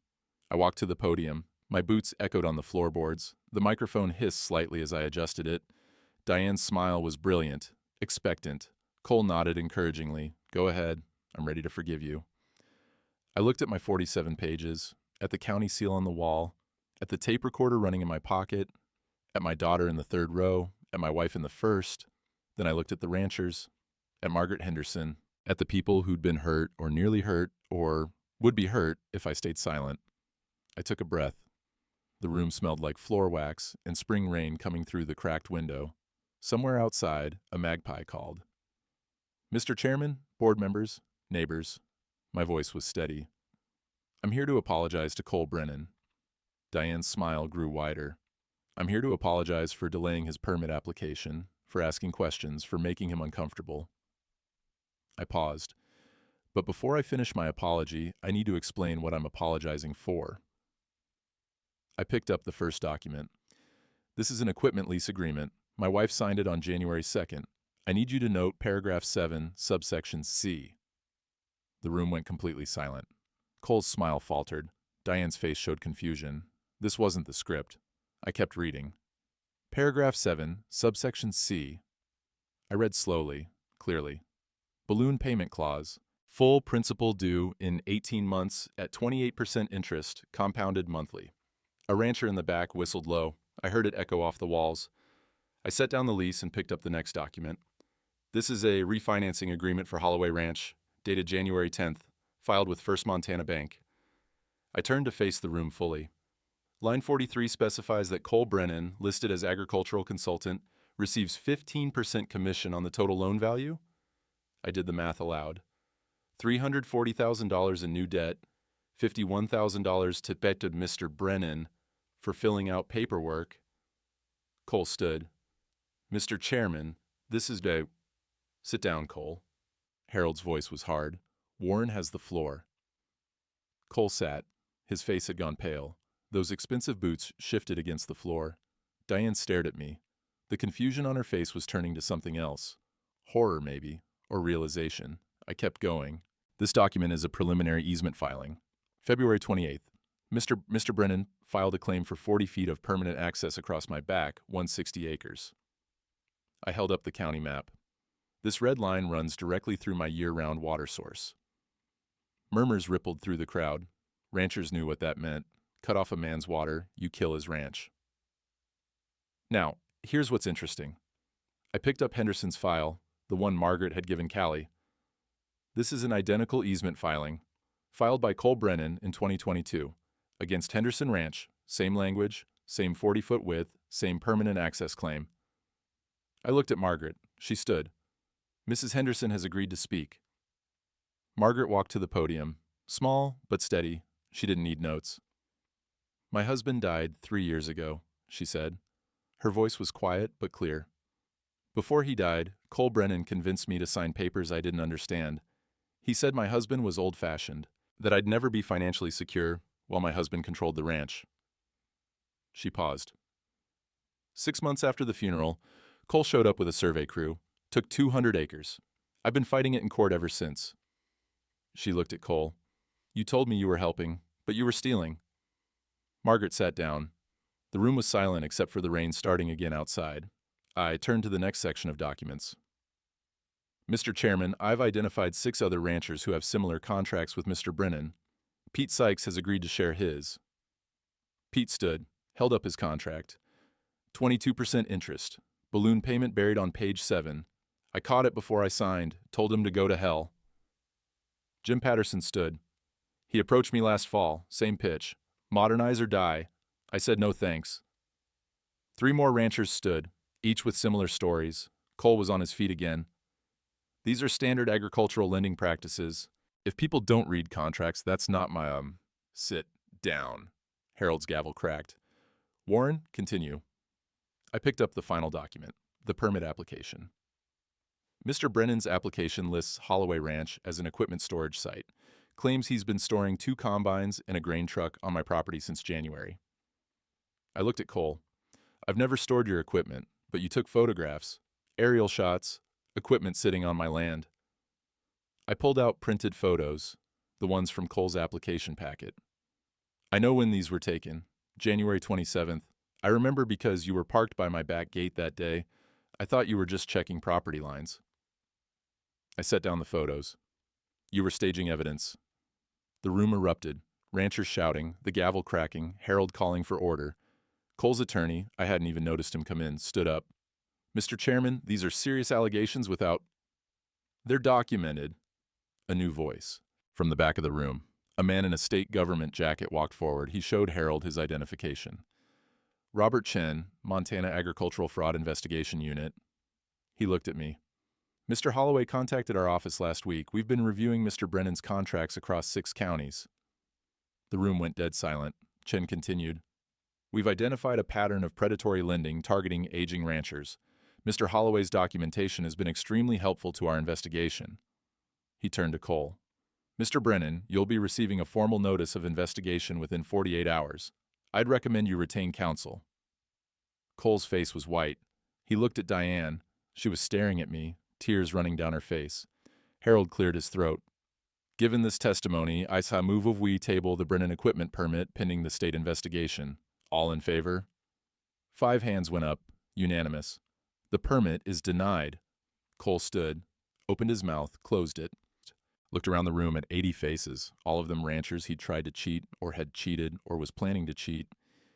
I walked to the podium. My boots echoed on the floorboards. The microphone hissed slightly as I adjusted it. Diane's smile was brilliant, expectant. Cole nodded encouragingly. Go ahead. I'm ready to forgive you. I looked at my 47 pages, at the county seal on the wall, at the tape recorder running in my pocket, at my daughter in the third row, at my wife in the first. Then I looked at the ranchers, at Margaret Henderson, at the people who'd been hurt or nearly hurt or would be hurt if I stayed silent. I took a breath. The room smelled like floor wax and spring rain coming through the cracked window. Somewhere outside, a magpie called. Mr. Chairman, board members, neighbors. My voice was steady. I'm here to apologize to Cole Brennan. Diane's smile grew wider. I'm here to apologize for delaying his permit application, for asking questions, for making him uncomfortable. I paused. But before I finish my apology, I need to explain what I'm apologizing for. I picked up the first document. This is an equipment lease agreement. My wife signed it on January 2nd. I need you to note paragraph 7, subsection C. The room went completely silent. Cole's smile faltered. Diane's face showed confusion. This wasn't the script. I kept reading. Paragraph 7, subsection C. I read slowly, clearly. Balloon payment clause. Full principal due in 18 months at 28% interest, compounded monthly. A rancher in the back whistled low. I heard it echo off the walls. I set down the lease and picked up the next document. This is a refinancing agreement for Holloway Ranch, dated January 10th, filed with First Montana Bank. I turned to face the room fully. Line 43 specifies that Cole Brennan, listed as agricultural consultant, receives 15% commission on the total loan value? I did the math aloud. $340,000 in new debt, $51,000 to pay to Mr. Brennan for filling out paperwork. Cole stood. Mr. Chairman, this is a... Sit down, Cole. Harold's voice was hard. Warren has the floor. Cole sat. His face had gone pale. Those expensive boots shifted against the floor. Diane stared at me. The confusion on her face was turning to something else. Horror, maybe, or realization. I kept going. This document is a preliminary easement filing. February 28th. Mr. Brennan filed a claim for 40 feet of permanent access across my back, 160 acres. I held up the county map. This red line runs directly through my year-round water source. Murmurs rippled through the crowd. Ranchers knew what that meant. Cut off a man's water, you kill his ranch. Now, here's what's interesting. I picked up Henderson's file, the one Margaret had given Callie. This is an identical easement filing, filed by Cole Brennan in 2022, against Henderson Ranch, same language, same 40-foot width, same permanent access claim. I looked at Margaret. She stood. Mrs. Henderson has agreed to speak. Margaret walked to the podium. Small, but steady. She didn't need notes. My husband died 3 years ago, she said. Her voice was quiet but clear. Before he died, Cole Brennan convinced me to sign papers I didn't understand. He said my husband was old-fashioned, that I'd never be financially secure while my husband controlled the ranch. She paused. 6 months after the funeral, Cole showed up with a survey crew, took 200 acres. I've been fighting it in court ever since. She looked at Cole. You told me you were helping, but you were stealing. Margaret sat down. The room was silent except for the rain starting again outside. I turned to the next section of documents. Mr. Chairman, I've identified 6 other ranchers who have similar contracts with Mr. Brennan. Pete Sykes has agreed to share his. Pete stood, held up his contract. 22% interest. Balloon payment buried on page 7. I caught it before I signed, told him to go to hell. Jim Patterson stood. He approached me last fall, same pitch. Modernize or die. I said no thanks. 3 more ranchers stood, each with similar stories. Cole was on his feet again. These are standard agricultural lending practices. If people don't read contracts, that's not my, Sit down. Harold's gavel cracked. Warren, continue. I picked up the final document, the permit application. Mr. Brennan's application lists Holloway Ranch as an equipment storage site, claims he's been storing 2 combines and a grain truck on my property since January. I looked at Cole. I've never stored your equipment, but you took photographs, aerial shots, equipment sitting on my land. I pulled out printed photos, the ones from Cole's application packet. I know when these were taken, January 27th. I remember because you were parked by my back gate that day. I thought you were just checking property lines. I set down the photos. You were staging evidence. The room erupted, ranchers shouting, the gavel cracking, Harold calling for order. Cole's attorney, I hadn't even noticed him come in, stood up. Mr. Chairman, these are serious allegations without... They're documented. A new voice. From the back of the room, a man in a state government jacket walked forward. He showed Harold his identification. Robert Chen, Montana Agricultural Fraud Investigation Unit. He looked at me. Mr. Holloway contacted our office last week. We've been reviewing Mr. Brennan's contracts across 6 counties. The room went dead silent. Chen continued. We've identified a pattern of predatory lending targeting aging ranchers. Mr. Holloway's documentation has been extremely helpful to our investigation. He turned to Cole. Mr. Brennan, you'll be receiving a formal notice of investigation within 48 hours. I'd recommend you retain counsel. Cole's face was white. He looked at Diane. She was staring at me, tears running down her face. Harold cleared his throat. Given this testimony, I move of we table the Brennan equipment permit pending the state investigation. All in favor? 5 hands went up, unanimous. The permit is denied. Cole stood, opened his mouth, closed it, looked around the room at 80 faces, all of them ranchers he'd tried to cheat or had cheated or was planning to cheat.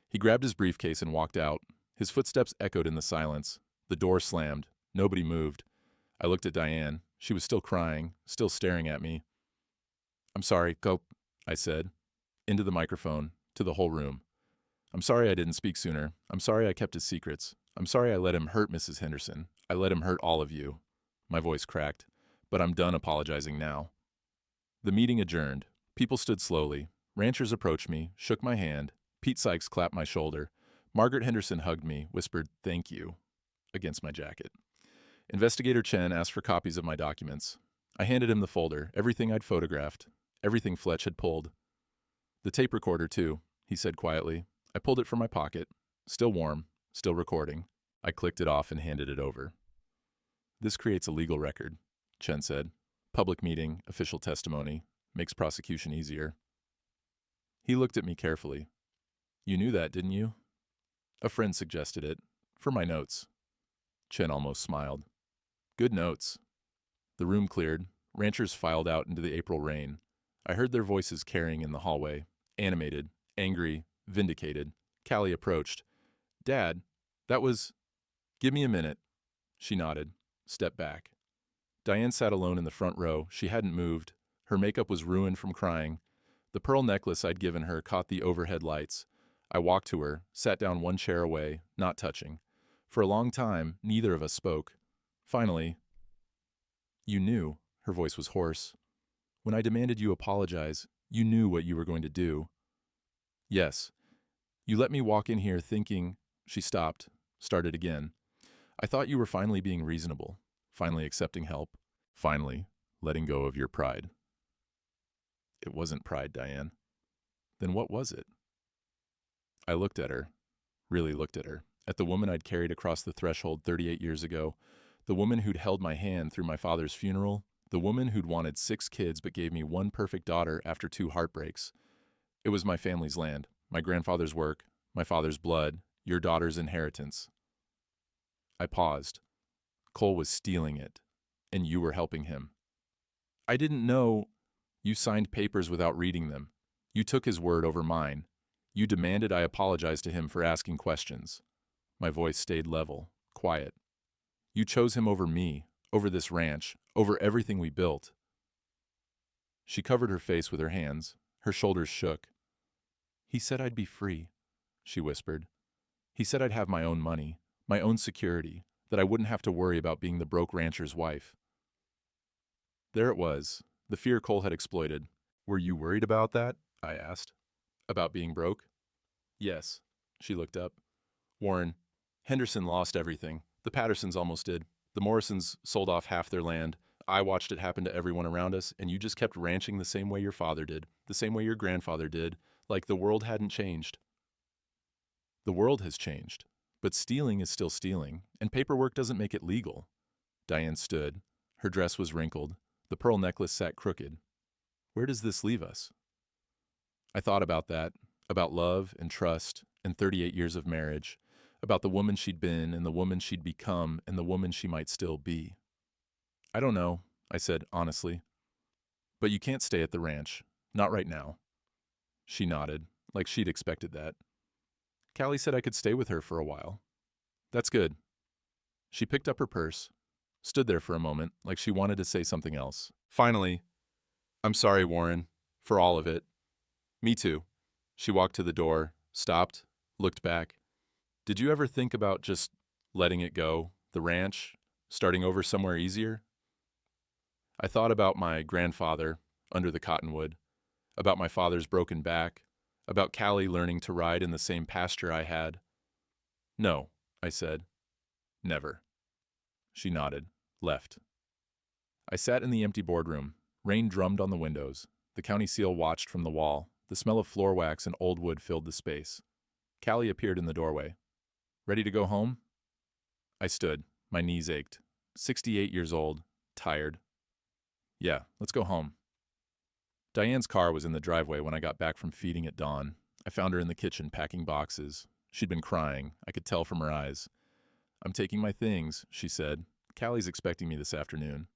He grabbed his briefcase and walked out. His footsteps echoed in the silence. The door slammed. Nobody moved. I looked at Diane. She was still crying, still staring at me. I'm sorry, go, I said, into the microphone, to the whole room. I'm sorry I didn't speak sooner. I'm sorry I kept his secrets. I'm sorry I let him hurt Mrs. Henderson. I let him hurt all of you. My voice cracked. But I'm done apologizing now. The meeting adjourned. People stood slowly. Ranchers approached me, shook my hand. Pete Sykes clapped my shoulder. Margaret Henderson hugged me, whispered, "Thank you," against my jacket. Investigator Chen asked for copies of my documents. I handed him the folder, everything I'd photographed, everything Fletch had pulled. The tape recorder, too, he said quietly. I pulled it from my pocket. Still warm, still recording. I clicked it off and handed it over. This creates a legal record, Chen said. Public meeting, official testimony, makes prosecution easier. He looked at me carefully. You knew that, didn't you? A friend suggested it, for my notes. Chen almost smiled. Good notes. The room cleared. Ranchers filed out into the April rain. I heard their voices carrying in the hallway, animated, angry, vindicated. Callie approached. Dad, that was... Give me a minute. She nodded, stepped back. Diane sat alone in the front row. She hadn't moved. Her makeup was ruined from crying. The pearl necklace I'd given her caught the overhead lights. I walked to her, sat down one chair away, not touching. For a long time, neither of us spoke. Finally, you knew, her voice was hoarse. When I demanded you apologize, you knew what you were going to do. Yes. You let me walk in here thinking... She stopped, started again. I thought you were finally being reasonable, finally accepting help, finally letting go of your pride. It wasn't pride, Diane. Then what was it? I looked at her. Really looked at her, at the woman I'd carried across the threshold 38 years ago, the woman who'd held my hand through my father's funeral, the woman who'd wanted 6 kids but gave me one perfect daughter after 2 heartbreaks. It was my family's land, my grandfather's work, my father's blood, your daughter's inheritance. I paused. Cole was stealing it, and you were helping him. I didn't know. You signed papers without reading them. You took his word over mine. You demanded I apologize to him for asking questions. My voice stayed level, quiet. You chose him over me, over this ranch, over everything we built. She covered her face with her hands. Her shoulders shook. He said I'd be free, she whispered. He said I'd have my own money, my own security, that I wouldn't have to worry about being the broke rancher's wife. There it was, the fear Cole had exploited. Were you worried about that? I asked. About being broke? Yes. She looked up. Warren, Henderson lost everything. The Pattersons almost did. The Morrisons sold off half their land. I watched it happen to everyone around us, and you just kept ranching the same way your father did, the same way your grandfather did, like the world hadn't changed. The world has changed, but stealing is still stealing, and paperwork doesn't make it legal. Diane stood. Her dress was wrinkled. The pearl necklace sat crooked. Where does this leave us? I thought about that, about love and trust and 38 years of marriage, about the woman she'd been and the woman she'd become and the woman she might still be. I don't know, I said honestly. But you can't stay at the ranch. Not right now. She nodded, like she'd expected that. Callie said I could stay with her for a while. That's good. She picked up her purse, stood there for a moment, like she wanted to say something else. Finally, I'm sorry, Warren, for all of it. Me too. She walked to the door, stopped, looked back. Did you ever think about just letting it go, the ranch, starting over somewhere easier? I thought about my grandfather under the cottonwood, about my father's broken back, about Callie learning to ride in the same pasture I had. No, I said. Never. She nodded, left. I sat in the empty boardroom. Rain drummed on the windows. The county seal watched from the wall. The smell of floor wax and old wood filled the space. Callie appeared in the doorway. Ready to go home? I stood. My knees ached. 68 years old. Tired. Yeah, let's go home. Diane's car was in the driveway when I got back from feeding at dawn. I found her in the kitchen packing boxes. She'd been crying. I could tell from her eyes. I'm taking my things, she said. Callie's expecting me this afternoon.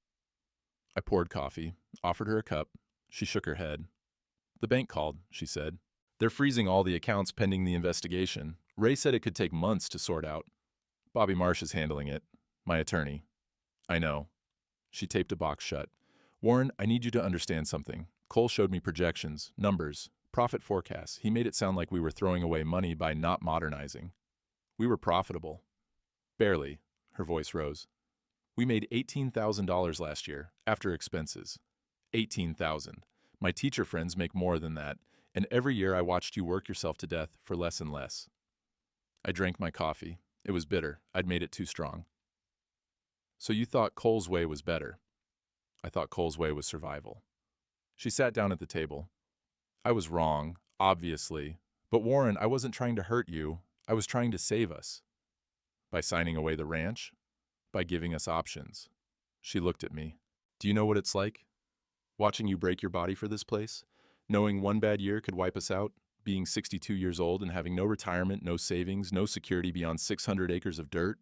I poured coffee, offered her a cup. She shook her head. The bank called, she said. They're freezing all the accounts pending the investigation. Ray said it could take months to sort out. Bobby Marsh is handling it, my attorney. I know. She taped a box shut. Warren, I need you to understand something. Cole showed me projections, numbers, profit forecasts. He made it sound like we were throwing away money by not modernizing. We were profitable. Barely. Her voice rose. We made $18,000 last year, after expenses. $18,000. My teacher friends make more than that, and every year I watched you work yourself to death for less and less. I drank my coffee. It was bitter. I'd made it too strong. So you thought Cole's way was better. I thought Cole's way was survival. She sat down at the table. I was wrong, obviously. But Warren, I wasn't trying to hurt you. I was trying to save us. By signing away the ranch? By giving us options. She looked at me. Do you know what it's like? Watching you break your body for this place? Knowing one bad year could wipe us out? Being 62 years old and having no retirement, no savings, no security beyond 600 acres of dirt?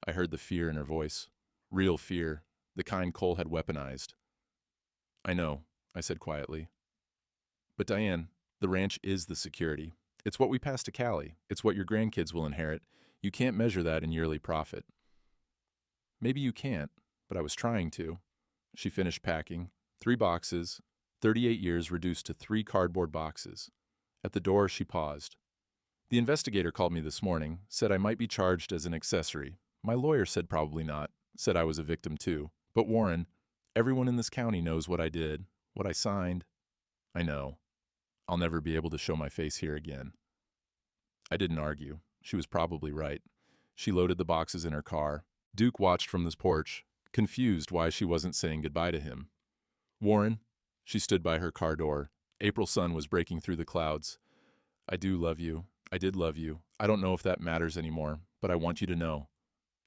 I heard the fear in her voice. Real fear. The kind Cole had weaponized. I know, I said quietly. But Diane, the ranch is the security. It's what we pass to Callie. It's what your grandkids will inherit. You can't measure that in yearly profit. Maybe you can't, but I was trying to. She finished packing. 3 boxes, 38 years reduced to 3 cardboard boxes. At the door, she paused. The investigator called me this morning, said I might be charged as an accessory. My lawyer said probably not, said I was a victim too. But Warren, everyone in this county knows what I did, what I signed. I know. I'll never be able to show my face here again. I didn't argue. She was probably right. She loaded the boxes in her car. Duke watched from this porch, confused why she wasn't saying goodbye to him. Warren, she stood by her car door. April sun was breaking through the clouds. I do love you. I did love you. I don't know if that matters anymore, but I want you to know.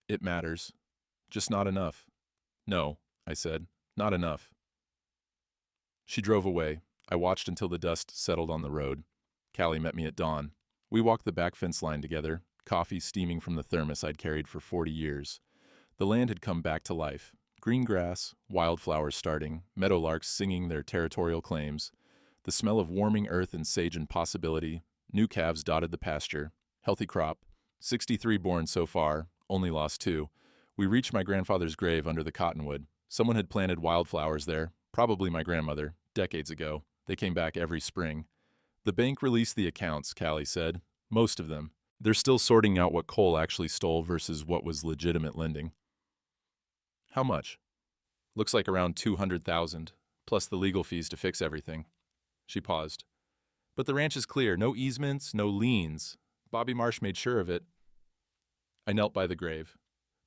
It matters. Just not enough. No, I said. Not enough. She drove away. I watched until the dust settled on the road. Callie met me at dawn. We walked the back fence line together, coffee steaming from the thermos I'd carried for 40 years. The land had come back to life. Green grass, wildflowers starting, meadowlarks singing their territorial claims. The smell of warming earth and sage and possibility. New calves dotted the pasture. Healthy crop. 63 born so far, only lost 2. We reached my grandfather's grave under the cottonwood. Someone had planted wildflowers there, probably my grandmother, decades ago. They came back every spring. The bank released the accounts, Callie said. Most of them. They're still sorting out what Cole actually stole versus what was legitimate lending. How much? Looks like around 200,000, plus the legal fees to fix everything. She paused. But the ranch is clear. No easements, no liens. Bobby Marsh made sure of it. I knelt by the grave.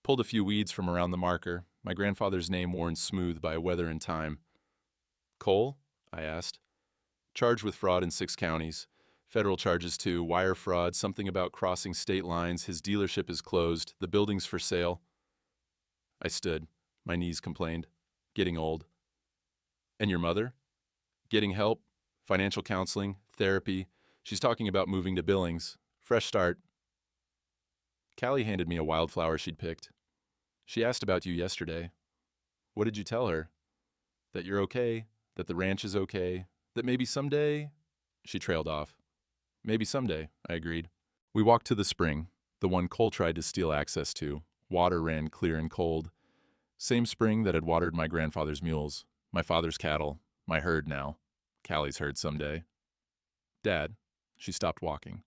Pulled a few weeds from around the marker, my grandfather's name worn smooth by weather and time. Cole? I asked. Charged with fraud in 6 counties. Federal charges too, wire fraud, something about crossing state lines, his dealership is closed, the building's for sale. I stood. My knees complained. Getting old. And your mother? Getting help, financial counseling, therapy. She's talking about moving to Billings. Fresh start. Callie handed me a wildflower she'd picked. She asked about you yesterday. What did you tell her? That you're okay, that the ranch is okay, that maybe someday... She trailed off. Maybe someday, I agreed. We walked to the spring, the one Cole tried to steal access to. Water ran clear and cold. Same spring that had watered my grandfather's mules, my father's cattle, my herd now. Callie's herd someday. Dad, she stopped walking.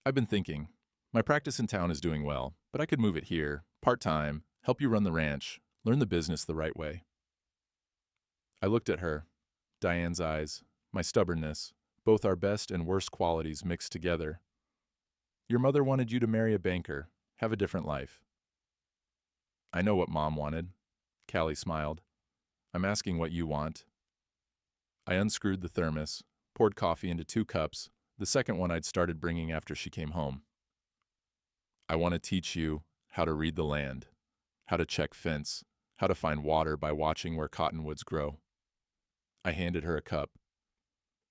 I've been thinking. My practice in town is doing well, but I could move it here, part-time, help you run the ranch, learn the business the right way. I looked at her, Diane's eyes, my stubbornness, both our best and worst qualities mixed together. Your mother wanted you to marry a banker, have a different life. I know what Mom wanted. Callie smiled. I'm asking what you want. I unscrewed the thermos, poured coffee into 2 cups, the second one I'd started bringing after she came home. I want to teach you how to read the land, how to check fence, how to find water by watching where cottonwoods grow. I handed her a cup.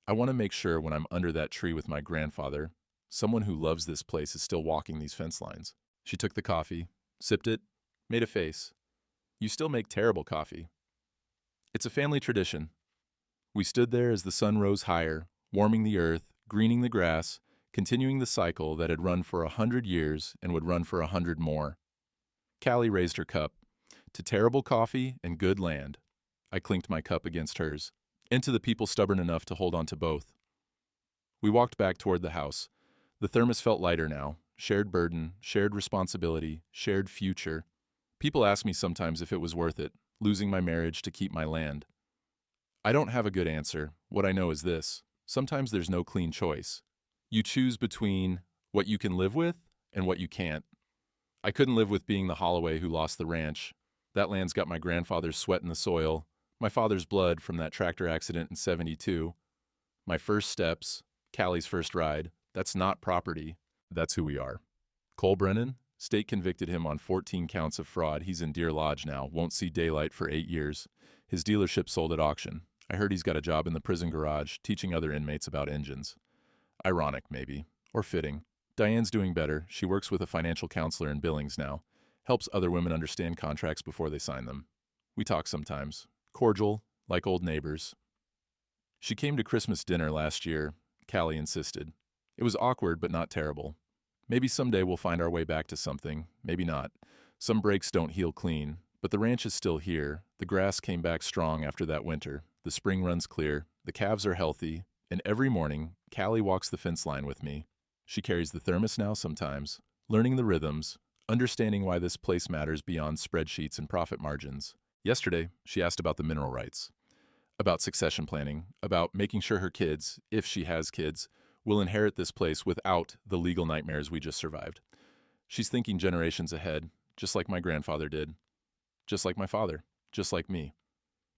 I want to make sure when I'm under that tree with my grandfather, someone who loves this place is still walking these fence lines. She took the coffee, sipped it, made a face. You still make terrible coffee. It's a family tradition. We stood there as the sun rose higher, warming the earth, greening the grass, continuing the cycle that had run for 100 years and would run for 100 more. Callie raised her cup. To terrible coffee and good land. I clinked my cup against hers, and to the people stubborn enough to hold on to both. We walked back toward the house. The thermos felt lighter now. Shared burden, shared responsibility, shared future. People ask me sometimes if it was worth it, losing my marriage to keep my land. I don't have a good answer. What I know is this. Sometimes there's no clean choice. You choose between what you can live with and what you can't. I couldn't live with being the Holloway who lost the ranch. That land's got my grandfather's sweat in the soil, my father's blood from that tractor accident in '72. My first steps, Callie's first ride, that's not property. That's who we are. Cole Brennan, state convicted him on 14 counts of fraud. He's in Deer Lodge now, won't see daylight for 8 years. His dealership sold at auction. I heard he's got a job in the prison garage, teaching other inmates about engines. Ironic, maybe. Or fitting. Diane's doing better. She works with a financial counselor in Billings now. Helps other women understand contracts before they sign them. We talk sometimes. Cordial, like old neighbors. She came to Christmas dinner last year. Callie insisted. It was awkward, but not terrible. Maybe someday we'll find our way back to something. Maybe not. Some breaks don't heal clean. But the ranch is still here. The grass came back strong after that winter. The spring runs clear. The calves are healthy. And every morning, Callie walks the fence line with me. She carries the thermos now sometimes, learning the rhythms, understanding why this place matters beyond spreadsheets and profit margins. Yesterday, she asked about the mineral rights, about succession planning, about making sure her kids, if she has kids, will inherit this place without the legal nightmares we just survived. She's thinking generations ahead, just like my grandfather did, just like my father, just like me.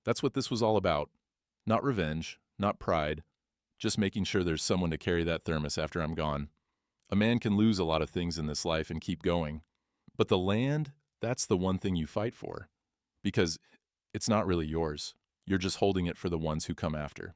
That's what this was all about. Not revenge, not pride, just making sure there's someone to carry that thermos after I'm gone. A man can lose a lot of things in this life and keep going. But the land, that's the one thing you fight for. Because it's not really yours. You're just holding it for the ones who come after.